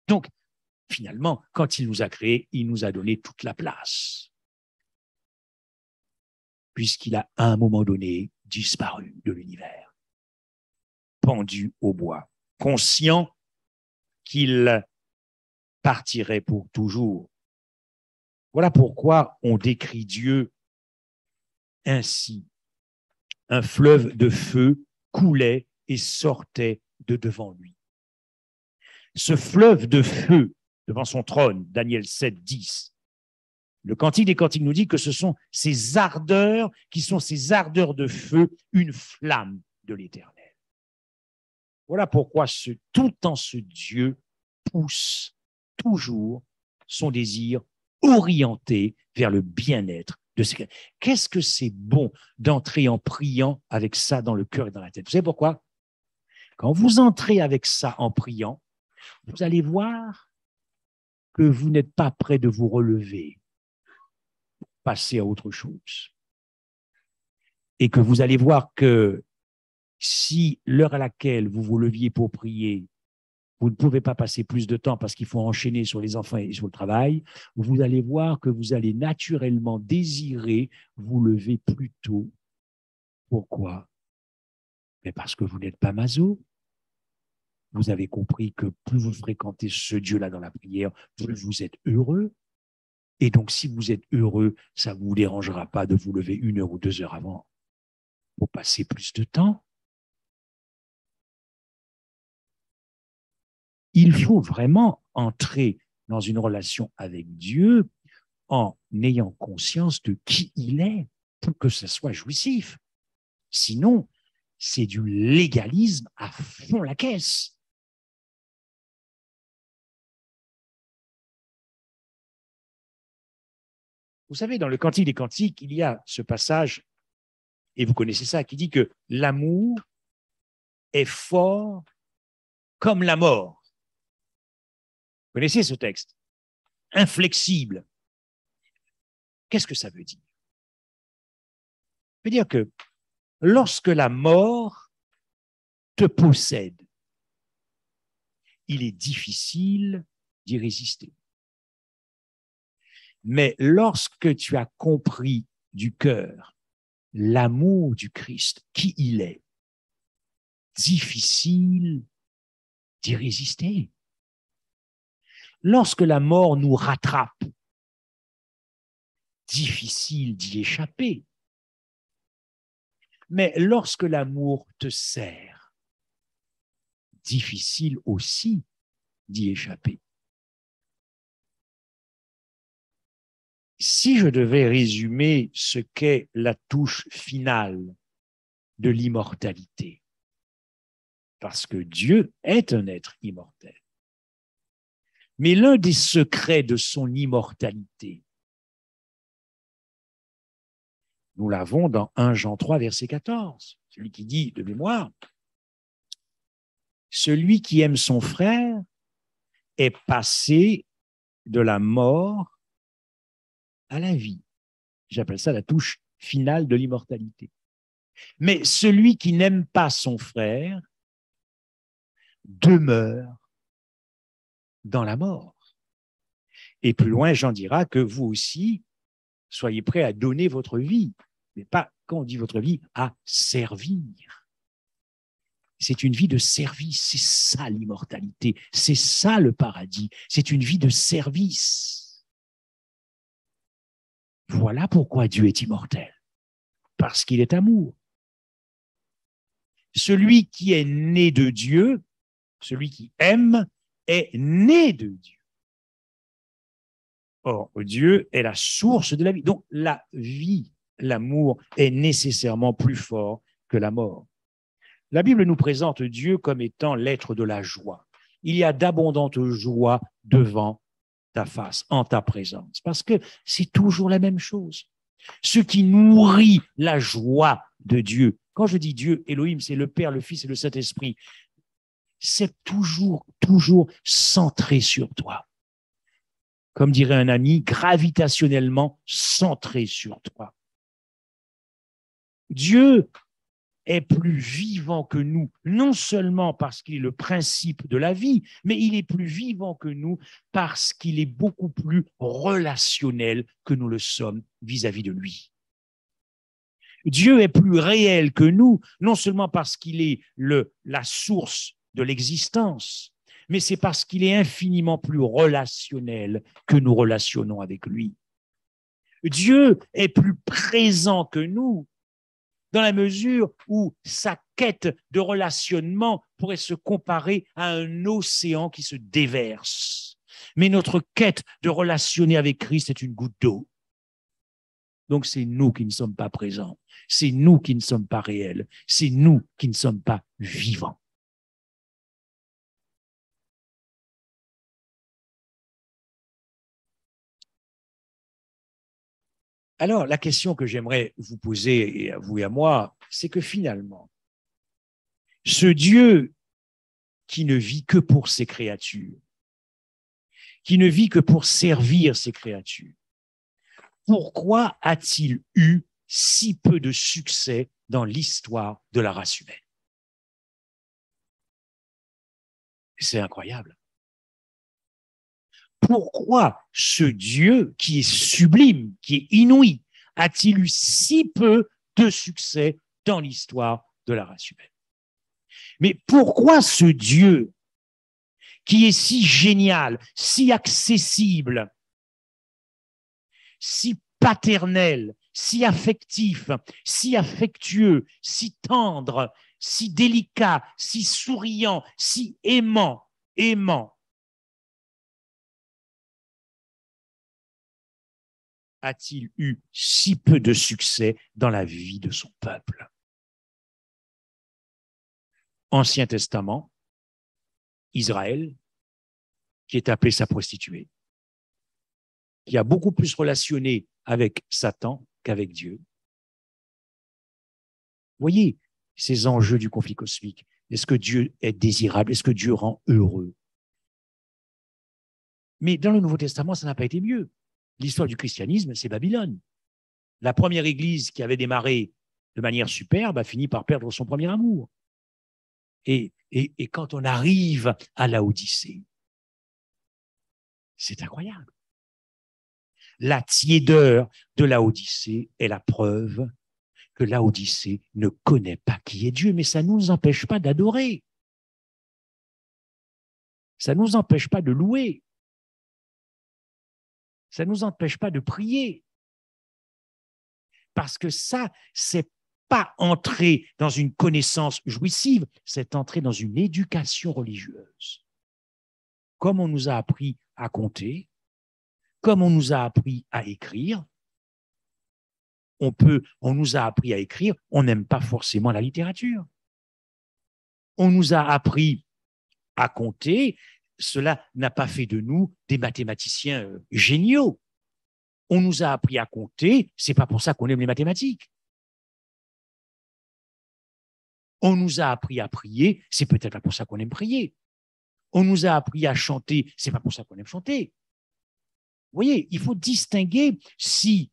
Donc, finalement, quand il nous a créés, il nous a donné toute la place. Puisqu'il a, à un moment donné, disparu de l'univers, pendu au bois, conscient qu'il partirait pour toujours. Voilà pourquoi on décrit Dieu ainsi. Un fleuve de feu coulait et sortait de devant lui. Ce fleuve de feu devant son trône, Daniel 7, 10, le Cantique des Cantiques nous dit que ce sont ces ardeurs qui sont ces ardeurs de feu, une flamme de l'Éternel. Voilà pourquoi tout en ce Dieu pousse toujours son désir orienté vers le bien-être de ses créatures. Qu'est-ce que c'est bon d'entrer en priant avec ça dans le cœur et dans la tête? Vous savez pourquoi? Quand vous entrez avec ça en priant, vous allez voir que vous n'êtes pas prêt de vous relever, passer à autre chose. Et que vous allez voir que si l'heure à laquelle vous vous leviez pour prier, vous ne pouvez pas passer plus de temps parce qu'il faut enchaîner sur les enfants et sur le travail, vous allez voir que vous allez naturellement désirer vous lever plus tôt. Pourquoi? Mais parce que vous n'êtes pas maso. Vous avez compris que plus vous fréquentez ce Dieu-là dans la prière, plus vous êtes heureux. Et donc, si vous êtes heureux, ça ne vous dérangera pas de vous lever 1 heure ou 2 heures avant pour passer plus de temps. Il faut vraiment entrer dans une relation avec Dieu en ayant conscience de qui il est pour que ce soit jouissif. Sinon, c'est du légalisme à fond la caisse. Vous savez, dans le Cantique des Cantiques, il y a ce passage, et vous connaissez ça, qui dit que l'amour est fort comme la mort. Vous connaissez ce texte? Inflexible. Qu'est-ce que ça veut dire? Ça veut dire que lorsque la mort te possède, il est difficile d'y résister. Mais lorsque tu as compris du cœur l'amour du Christ, qui il est, difficile d'y résister. Lorsque la mort nous rattrape, difficile d'y échapper. Mais lorsque l'amour te sert, difficile aussi d'y échapper. Si je devais résumer ce qu'est la touche finale de l'immortalité, parce que Dieu est un être immortel. Mais l'un des secrets de son immortalité, nous l'avons dans 1 Jean 3, verset 14, celui qui dit de mémoire, « Celui qui aime son frère est passé de la mort à la vie. » J'appelle ça la touche finale de l'immortalité. Mais celui qui n'aime pas son frère demeure dans la mort. Et plus loin, Jean dira que vous aussi, soyez prêts à donner votre vie, mais pas, quand on dit votre vie, à servir. C'est une vie de service, c'est ça l'immortalité, c'est ça le paradis, c'est une vie de service. Voilà pourquoi Dieu est immortel, parce qu'il est amour. Celui qui est né de Dieu, celui qui aime, est né de Dieu. Or, Dieu est la source de la vie. Donc, la vie, l'amour est nécessairement plus fort que la mort. La Bible nous présente Dieu comme étant l'être de la joie. Il y a d'abondantes joies devant ta face, en ta présence, parce que c'est toujours la même chose. Ce qui nourrit la joie de Dieu, quand je dis Dieu, Elohim, c'est le Père, le Fils et le Saint-Esprit, c'est toujours centré sur toi. Comme dirait un ami, gravitationnellement centré sur toi. Dieu est plus vivant que nous, non seulement parce qu'il est le principe de la vie, mais il est plus vivant que nous parce qu'il est beaucoup plus relationnel que nous le sommes vis-à-vis de lui. Dieu est plus réel que nous, non seulement parce qu'il est la source de l'existence, mais c'est parce qu'il est infiniment plus relationnel que nous relationnons avec lui. Dieu est plus présent que nous, dans la mesure où sa quête de relationnement pourrait se comparer à un océan qui se déverse. Mais notre quête de relationner avec Christ est une goutte d'eau. Donc c'est nous qui ne sommes pas présents, c'est nous qui ne sommes pas réels, c'est nous qui ne sommes pas vivants. Alors, la question que j'aimerais vous poser, et à vous et à moi, c'est que finalement, ce Dieu qui ne vit que pour ses créatures, qui ne vit que pour servir ses créatures, pourquoi a-t-il eu si peu de succès dans l'histoire de la race humaine? C'est incroyable. Pourquoi ce Dieu qui est sublime, qui est inouï, a-t-il eu si peu de succès dans l'histoire de la race humaine? Mais pourquoi ce Dieu qui est si génial, si accessible, si paternel, si affectif, si affectueux, si tendre, si délicat, si souriant, si aimant, a-t-il eu si peu de succès dans la vie de son peuple? Ancien Testament, Israël, qui est appelé sa prostituée, qui a beaucoup plus relationné avec Satan qu'avec Dieu. Voyez ces enjeux du conflit cosmique. Est-ce que Dieu est désirable? Est-ce que Dieu rend heureux? Mais dans le Nouveau Testament, ça n'a pas été mieux. L'histoire du christianisme, c'est Babylone. La première église qui avait démarré de manière superbe a fini par perdre son premier amour. Et quand on arrive à Laodicée, c'est incroyable. La tiédeur de Laodicée est la preuve que Laodicée ne connaît pas qui est Dieu, mais ça ne nous empêche pas d'adorer. Ça ne nous empêche pas de louer. Ça ne nous empêche pas de prier. Parce que ça, c'est pas entrer dans une connaissance jouissive, c'est entrer dans une éducation religieuse. Comme on nous a appris à compter, comme on nous a appris à écrire, on nous a appris à écrire, on n'aime pas forcément la littérature. On nous a appris à compter. Cela n'a pas fait de nous des mathématiciens géniaux. On nous a appris à compter. C'est pas pour ça qu'on aime les mathématiques. On nous a appris à prier. C'est peut-être pas pour ça qu'on aime prier. On nous a appris à chanter. C'est pas pour ça qu'on aime chanter. Vous voyez, il faut distinguer si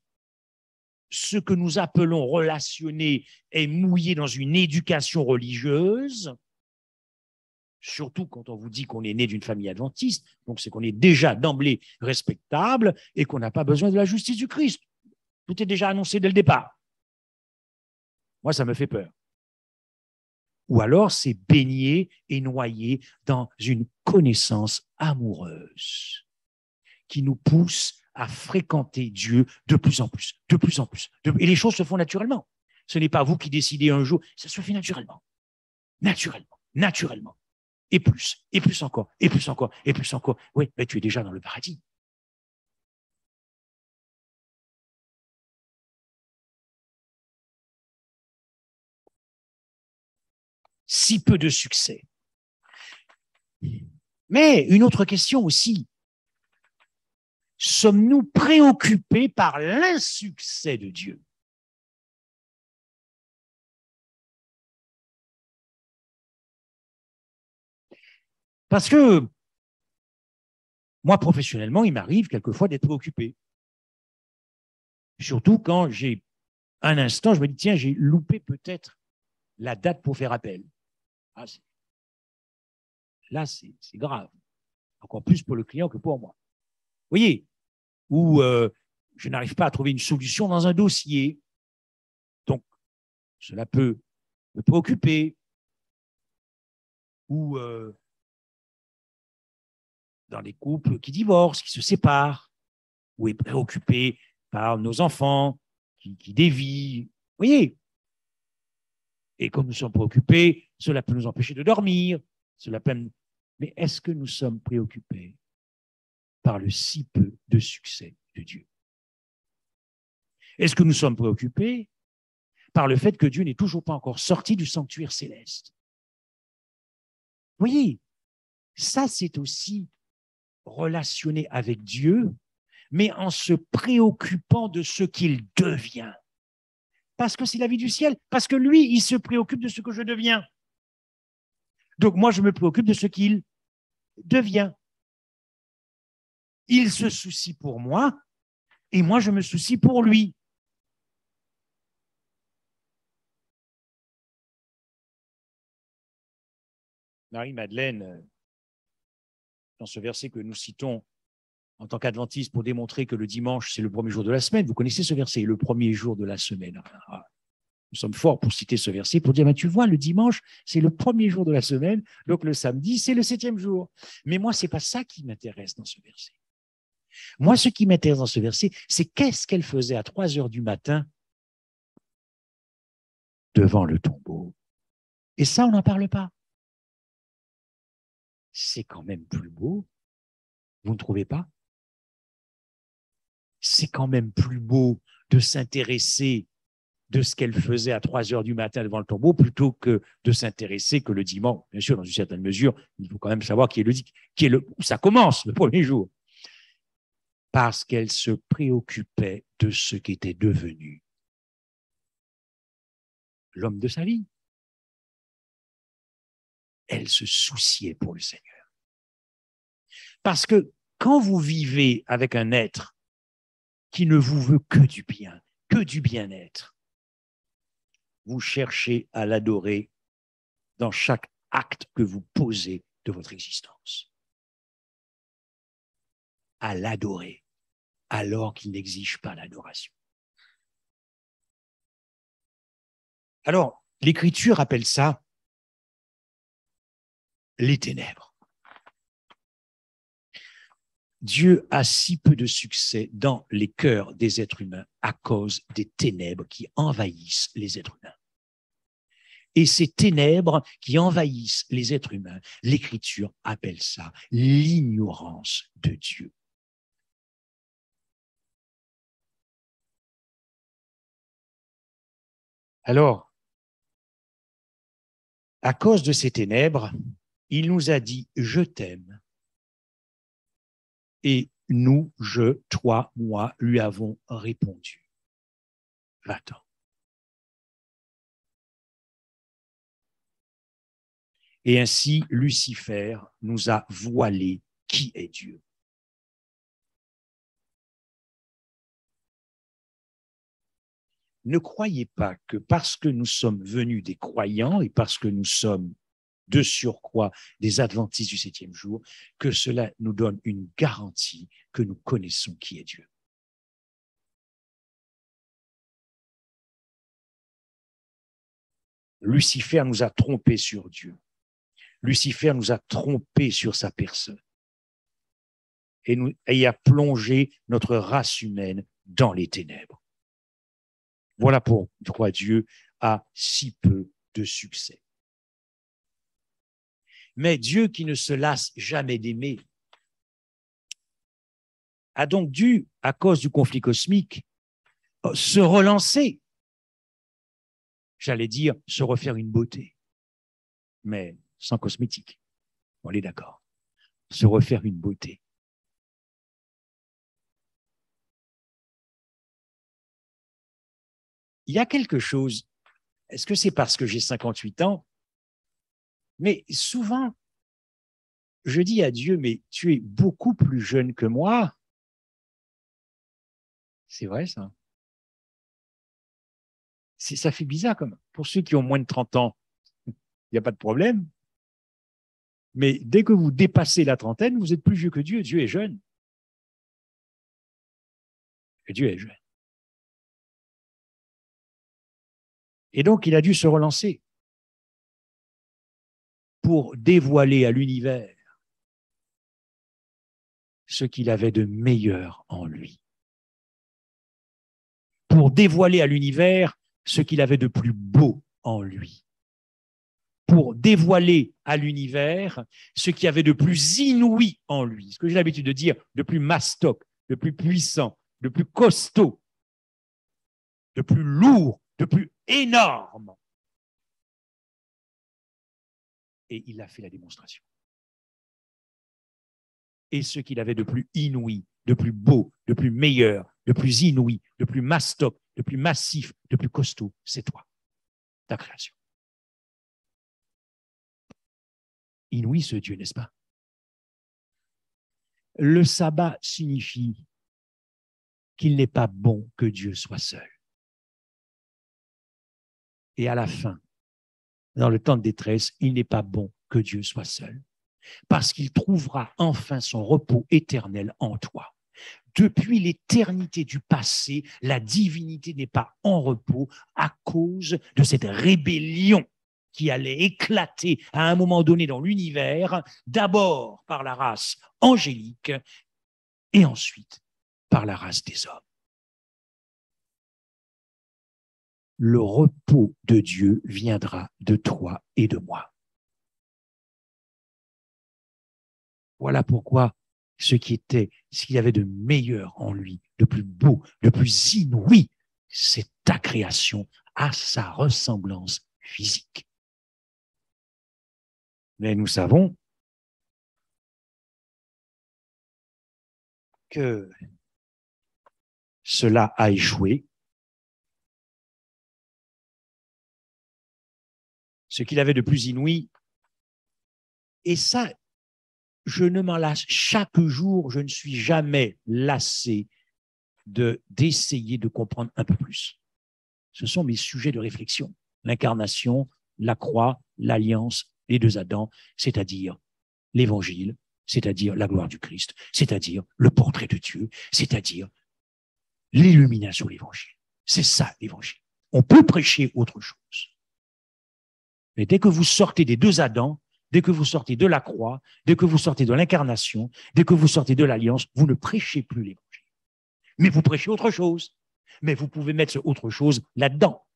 ce que nous appelons relationner est mouillé dans une éducation religieuse, surtout quand on vous dit qu'on est né d'une famille adventiste, donc c'est qu'on est déjà d'emblée respectable et qu'on n'a pas besoin de la justice du Christ. Tout est déjà annoncé dès le départ. Moi, ça me fait peur. Ou alors, c'est baigné et noyé dans une connaissance amoureuse qui nous pousse à fréquenter Dieu de plus en plus, de plus en plus. Et les choses se font naturellement. Ce n'est pas vous qui décidez un jour, ça se fait naturellement. Naturellement, naturellement. Et plus encore, et plus encore, et plus encore. Oui, mais tu es déjà dans le paradis. Si peu de succès. Mais une autre question aussi. Sommes-nous préoccupés par l'insuccès de Dieu? Parce que moi, professionnellement, il m'arrive quelquefois d'être préoccupé. Surtout quand j'ai un instant, je me dis, tiens, j'ai loupé peut-être la date pour faire appel. Ah, là, c'est grave. Encore plus pour le client que pour moi. Vous voyez, ou je n'arrive pas à trouver une solution dans un dossier. Donc, cela peut me préoccuper. Ou dans les couples qui divorcent, qui se séparent, ou est préoccupé par nos enfants qui dévient. Vous voyez? Et comme nous sommes préoccupés, cela peut nous empêcher de dormir. Cela peut... Mais est-ce que nous sommes préoccupés par le si peu de succès de Dieu? Est-ce que nous sommes préoccupés par le fait que Dieu n'est toujours pas encore sorti du sanctuaire céleste? Vous voyez, ça c'est aussi relationné avec Dieu, mais en se préoccupant de ce qu'il devient. Parce que c'est la vie du ciel, parce que lui, il se préoccupe de ce que je deviens. Donc moi, je me préoccupe de ce qu'il devient. Il se soucie pour moi, et moi, je me soucie pour lui. Marie-Madeleine, dans ce verset que nous citons en tant qu'adventiste pour démontrer que le dimanche, c'est le premier jour de la semaine, vous connaissez ce verset, le premier jour de la semaine. Nous sommes forts pour citer ce verset, pour dire, tu vois, le dimanche, c'est le premier jour de la semaine, donc le samedi, c'est le 7e jour. Mais moi, ce n'est pas ça qui m'intéresse dans ce verset. Moi, ce qui m'intéresse dans ce verset, c'est qu'est-ce qu'elle faisait à 3 heures du matin devant le tombeau. Et ça, on n'en parle pas. C'est quand même plus beau, vous ne trouvez pas? C'est quand même plus beau de s'intéresser de ce qu'elle faisait à 3 heures du matin devant le tombeau plutôt que de s'intéresser que le dimanche. Bien sûr, dans une certaine mesure, il faut quand même savoir où ça commence, le premier jour. Parce qu'elle se préoccupait de ce qu'était devenu l'homme de sa vie. Elle se souciait pour le Seigneur. Parce que quand vous vivez avec un être qui ne vous veut que du bien, que du bien-être, vous cherchez à l'adorer dans chaque acte que vous posez de votre existence. À l'adorer, alors qu'il n'exige pas l'adoration. Alors, l'Écriture appelle ça les ténèbres. Dieu a si peu de succès dans les cœurs des êtres humains à cause des ténèbres qui envahissent les êtres humains. Et ces ténèbres qui envahissent les êtres humains, l'Écriture appelle ça l'ignorance de Dieu. Alors, À cause de ces ténèbres, il nous a dit « Je t'aime ». Et nous, je, toi, moi, lui avons répondu « Va-t'en ». Et ainsi, Lucifer nous a voilé qui est Dieu. Ne croyez pas que parce que nous sommes venus des croyants et parce que nous sommes de surcroît des adventistes du 7e jour, que cela nous donne une garantie que nous connaissons qui est Dieu. Lucifer nous a trompés sur Dieu. Lucifer nous a trompés sur sa personne et a plongé notre race humaine dans les ténèbres. Voilà pourquoi Dieu a si peu de succès. Mais Dieu, qui ne se lasse jamais d'aimer, a donc dû, à cause du conflit cosmique, se relancer. J'allais dire se refaire une beauté, mais sans cosmétique. On est d'accord. Se refaire une beauté. Il y a quelque chose, est-ce que c'est parce que j'ai 58 ans? Mais souvent, je dis à Dieu, mais tu es beaucoup plus jeune que moi. C'est vrai, ça. Ça fait bizarre. Comme pour ceux qui ont moins de 30 ans, il n'y a pas de problème. Mais dès que vous dépassez la trentaine, vous êtes plus vieux que Dieu. Dieu est jeune. Et Dieu est jeune. Et donc, il a dû se relancer pour dévoiler à l'univers ce qu'il avait de meilleur en lui. Pour dévoiler à l'univers ce qu'il avait de plus beau en lui. Pour dévoiler à l'univers ce qu'il y avait de plus inouï en lui. Ce que j'ai l'habitude de dire, de plus mastoc, de plus puissant, de plus costaud, de plus lourd, de plus énorme. Et il a fait la démonstration. Et ce qu'il avait de plus inouï, de plus beau, de plus meilleur, de plus inouï, de plus mastoc, de plus massif, de plus costaud, c'est toi, ta création. Inouï ce Dieu, n'est-ce pas? Le sabbat signifie qu'il n'est pas bon que Dieu soit seul. Et à la fin, dans le temps de détresse, il n'est pas bon que Dieu soit seul, parce qu'il trouvera enfin son repos éternel en toi. Depuis l'éternité du passé, la divinité n'est pas en repos à cause de cette rébellion qui allait éclater à un moment donné dans l'univers, d'abord par la race angélique et ensuite par la race des hommes. Le repos de Dieu viendra de toi et de moi. Voilà pourquoi ce qu'il y avait de meilleur en lui, de plus beau, de plus inouï, c'est ta création à sa ressemblance physique. Mais nous savons que cela a échoué. Ce qu'il avait de plus inouï, et ça, je ne m'en lasse. Chaque jour, je ne suis jamais lassé d'essayer de comprendre un peu plus. Ce sont mes sujets de réflexion. L'incarnation, la croix, l'alliance, les deux Adams, c'est-à-dire l'évangile, c'est-à-dire la gloire du Christ, c'est-à-dire le portrait de Dieu, c'est-à-dire l'illumination de l'évangile. C'est ça, l'évangile. On peut prêcher autre chose. Mais dès que vous sortez des deux Adams, dès que vous sortez de la croix, dès que vous sortez de l'incarnation, dès que vous sortez de l'alliance, vous ne prêchez plus l'évangile. Mais vous prêchez autre chose. Mais vous pouvez mettre ce autre chose là-dedans.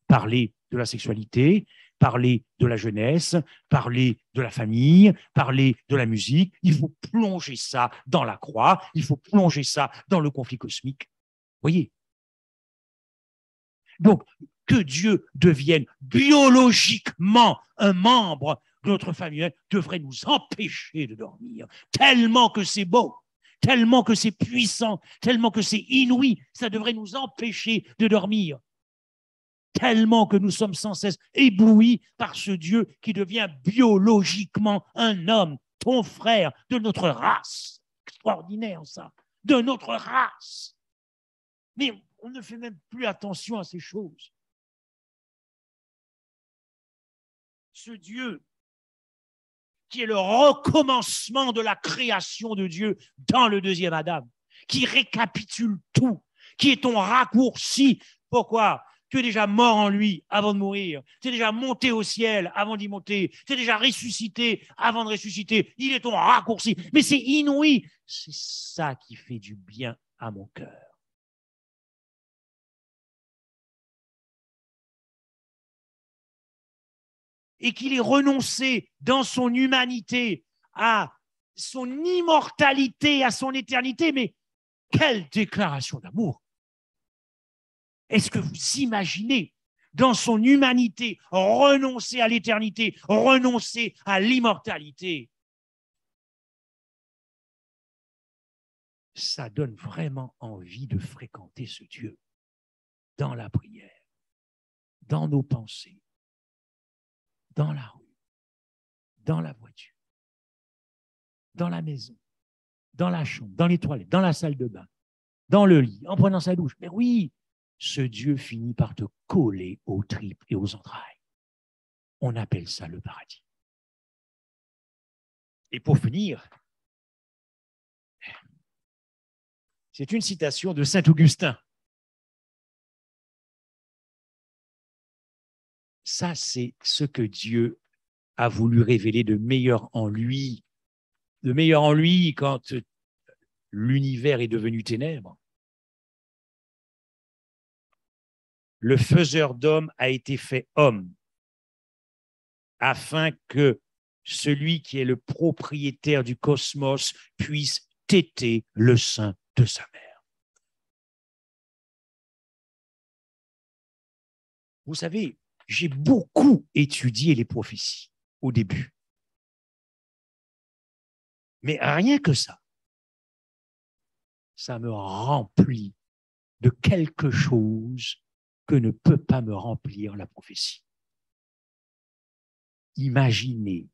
Parler de la sexualité, parler de la jeunesse, parler de la famille, parler de la musique. Il faut plonger ça dans la croix, il faut plonger ça dans le conflit cosmique. Vous voyez? Donc, que Dieu devienne biologiquement un membre de notre famille devrait nous empêcher de dormir, tellement que c'est beau, tellement que c'est puissant, tellement que c'est inouï, ça devrait nous empêcher de dormir, tellement que nous sommes sans cesse éblouis par ce Dieu qui devient biologiquement un homme, ton frère, de notre race. Extraordinaire ça, de notre race. Mais on ne fait même plus attention à ces choses. Ce Dieu qui est le recommencement de la création de Dieu dans le deuxième Adam, qui récapitule tout, qui est ton raccourci. Pourquoi? Tu es déjà mort en lui avant de mourir. Tu es déjà monté au ciel avant d'y monter. Tu es déjà ressuscité avant de ressusciter. Il est ton raccourci. Mais c'est inouï. C'est ça qui fait du bien à mon cœur. Et qu'il ait renoncé dans son humanité à son immortalité, à son éternité. Mais quelle déclaration d'amour! Est-ce que vous imaginez, dans son humanité, renoncer à l'éternité, renoncer à l'immortalité? Ça donne vraiment envie de fréquenter ce Dieu dans la prière, dans nos pensées, dans la rue, dans la voiture, dans la maison, dans la chambre, dans les toilettes, dans la salle de bain, dans le lit, en prenant sa douche. Mais oui, ce Dieu finit par te coller aux tripes et aux entrailles. On appelle ça le paradis. Et pour finir, c'est une citation de saint Augustin. Ça, c'est ce que Dieu a voulu révéler de meilleur en lui. De meilleur en lui quand l'univers est devenu ténèbres. Le faiseur d'hommes a été fait homme afin que celui qui est le propriétaire du cosmos puisse téter le sein de sa mère. Vous savez, j'ai beaucoup étudié les prophéties au début. Mais rien que ça me remplit de quelque chose que ne peut pas me remplir la prophétie. Imaginez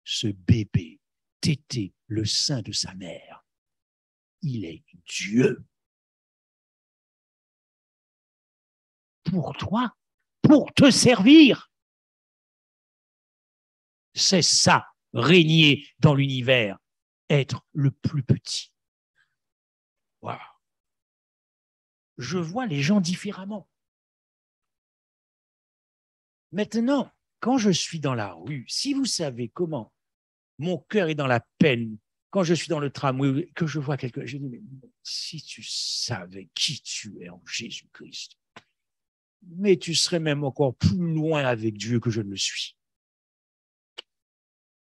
ce bébé téter le sein de sa mère. Il est Dieu. Pour toi, pour te servir. C'est ça, régner dans l'univers, être le plus petit. Wow. Je vois les gens différemment. Maintenant, quand je suis dans la rue, si vous savez comment mon cœur est dans la peine, quand je suis dans le tramway, que je vois quelqu'un, je dis, mais si tu savais qui tu es en Jésus-Christ, mais tu serais même encore plus loin avec Dieu que je ne le suis.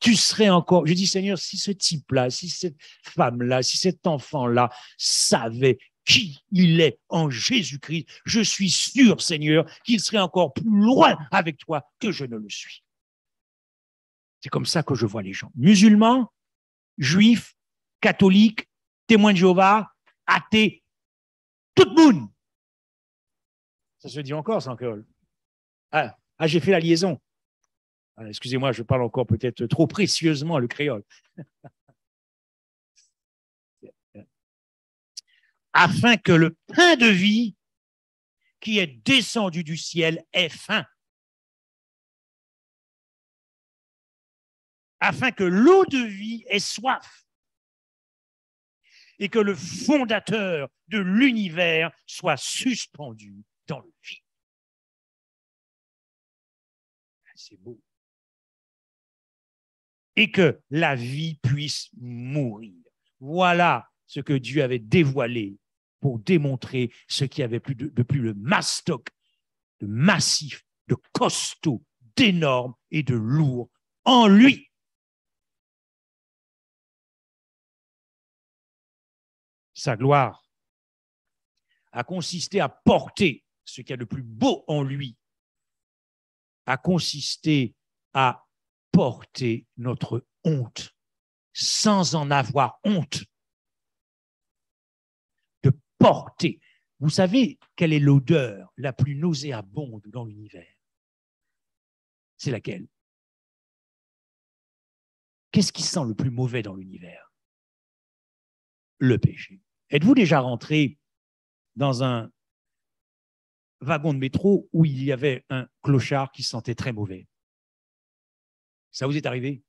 Tu serais encore, je dis Seigneur, si ce type-là, si cette femme-là, si cet enfant-là savait qui il est en Jésus-Christ, je suis sûr, Seigneur, qu'il serait encore plus loin avec toi que je ne le suis. C'est comme ça que je vois les gens. Musulmans, juifs, catholiques, témoins de Jéhovah, athées, tout le monde. Ça se dit encore, ça, encore. Ah, j'ai fait la liaison. Ah, excusez-moi, je parle encore peut-être trop précieusement le créole. Afin que le pain de vie qui est descendu du ciel ait faim. Afin que l'eau de vie ait soif. Et que le fondateur de l'univers soit suspendu dans le vide. C'est beau. Et que la vie puisse mourir. Voilà ce que Dieu avait dévoilé pour démontrer ce qui avait de plus le mastoc, de massif, de costaud, d'énorme et de lourd en lui. Sa gloire a consisté à porter ce qu'il y a de plus beau en lui a consisté à porter notre honte sans en avoir honte. De porter. Vous savez quelle est l'odeur la plus nauséabonde dans l'univers? C'est laquelle? Qu'est-ce qui sent le plus mauvais dans l'univers? Le péché. Êtes-vous déjà rentré dans un wagon de métro où il y avait un clochard qui sentait très mauvais? Ça vous est arrivé?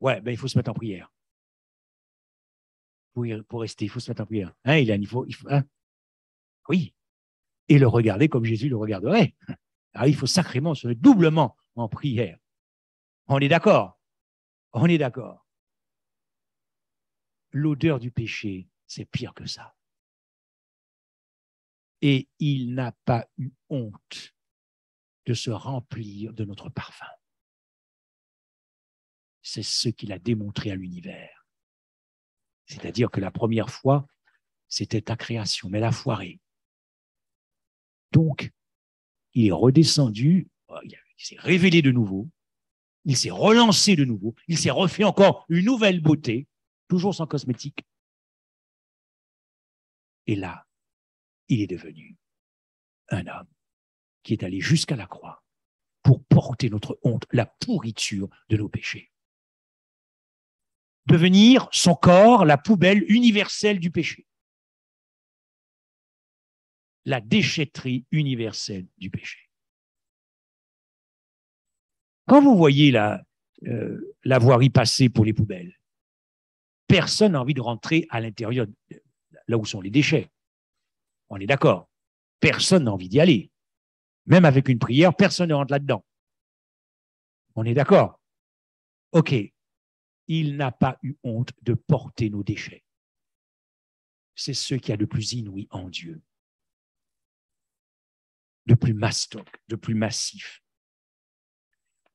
Ouais, ben il faut se mettre en prière. Pour rester, il faut se mettre en prière. Hein, Ilan, il faut hein? Oui. Et le regarder comme Jésus le regarderait. Alors, il faut sacrément se mettre doublement en prière. On est d'accord? On est d'accord. L'odeur du péché, c'est pire que ça. Et il n'a pas eu honte de se remplir de notre parfum. C'est ce qu'il a démontré à l'univers. C'est-à-dire que la première fois, c'était ta création, mais la foirée. Donc, il est redescendu, il s'est révélé de nouveau, il s'est relancé de nouveau, il s'est refait encore une nouvelle beauté, toujours sans cosmétique. Et là, il est devenu un homme qui est allé jusqu'à la croix pour porter notre honte, la pourriture de nos péchés. Devenir son corps la poubelle universelle du péché. La déchetterie universelle du péché. Quand vous voyez la voirie passer pour les poubelles, personne n'a envie de rentrer à l'intérieur, là où sont les déchets. On est d'accord. Personne n'a envie d'y aller. Même avec une prière, personne ne rentre là-dedans. On est d'accord. OK. Il n'a pas eu honte de porter nos déchets. C'est ce qu'il y a de plus inouï en Dieu, de plus mastoc, de plus massif.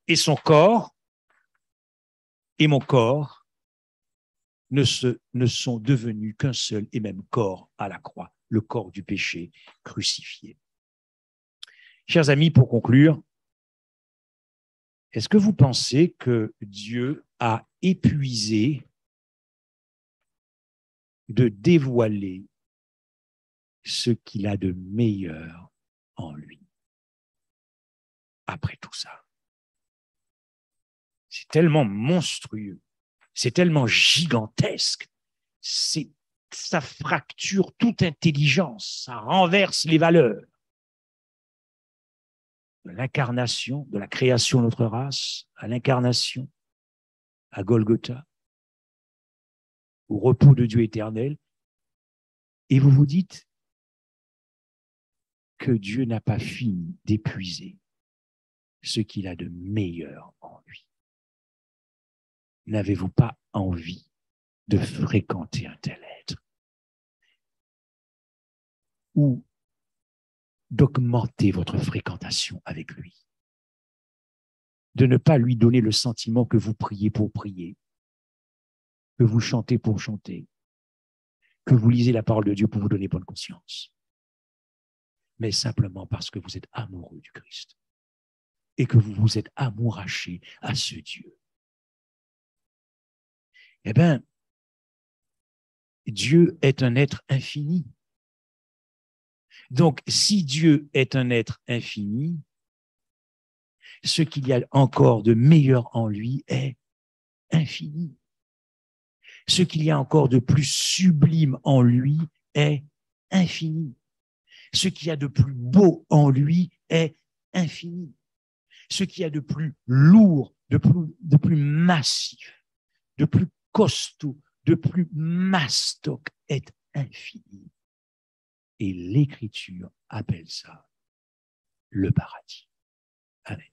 Et son corps et mon corps ne sont devenus qu'un seul et même corps à la croix, le corps du péché crucifié. Chers amis, pour conclure, est-ce que vous pensez que Dieu a épuisé de dévoiler ce qu'il a de meilleur en lui après tout ça? C'est tellement monstrueux, c'est tellement gigantesque, ça fracture toute intelligence, ça renverse les valeurs. De l'incarnation, de la création de notre race, à l'incarnation, à Golgotha, au repos de Dieu éternel, et vous vous dites que Dieu n'a pas fini d'épuiser ce qu'il a de meilleur en lui. N'avez-vous pas envie de fréquenter un tel être? Ou d'augmenter votre fréquentation avec lui? De ne pas lui donner le sentiment que vous priez pour prier, que vous chantez pour chanter, que vous lisez la parole de Dieu pour vous donner bonne conscience, mais simplement parce que vous êtes amoureux du Christ et que vous vous êtes amouraché à ce Dieu. Eh bien, Dieu est un être infini. Donc, si Dieu est un être infini, ce qu'il y a encore de meilleur en lui est infini. Ce qu'il y a encore de plus sublime en lui est infini. Ce qu'il y a de plus beau en lui est infini. Ce qu'il y a de plus lourd, de plus massif, de plus costaud, de plus mastoc est infini. Et l'Écriture appelle ça le paradis. Amen.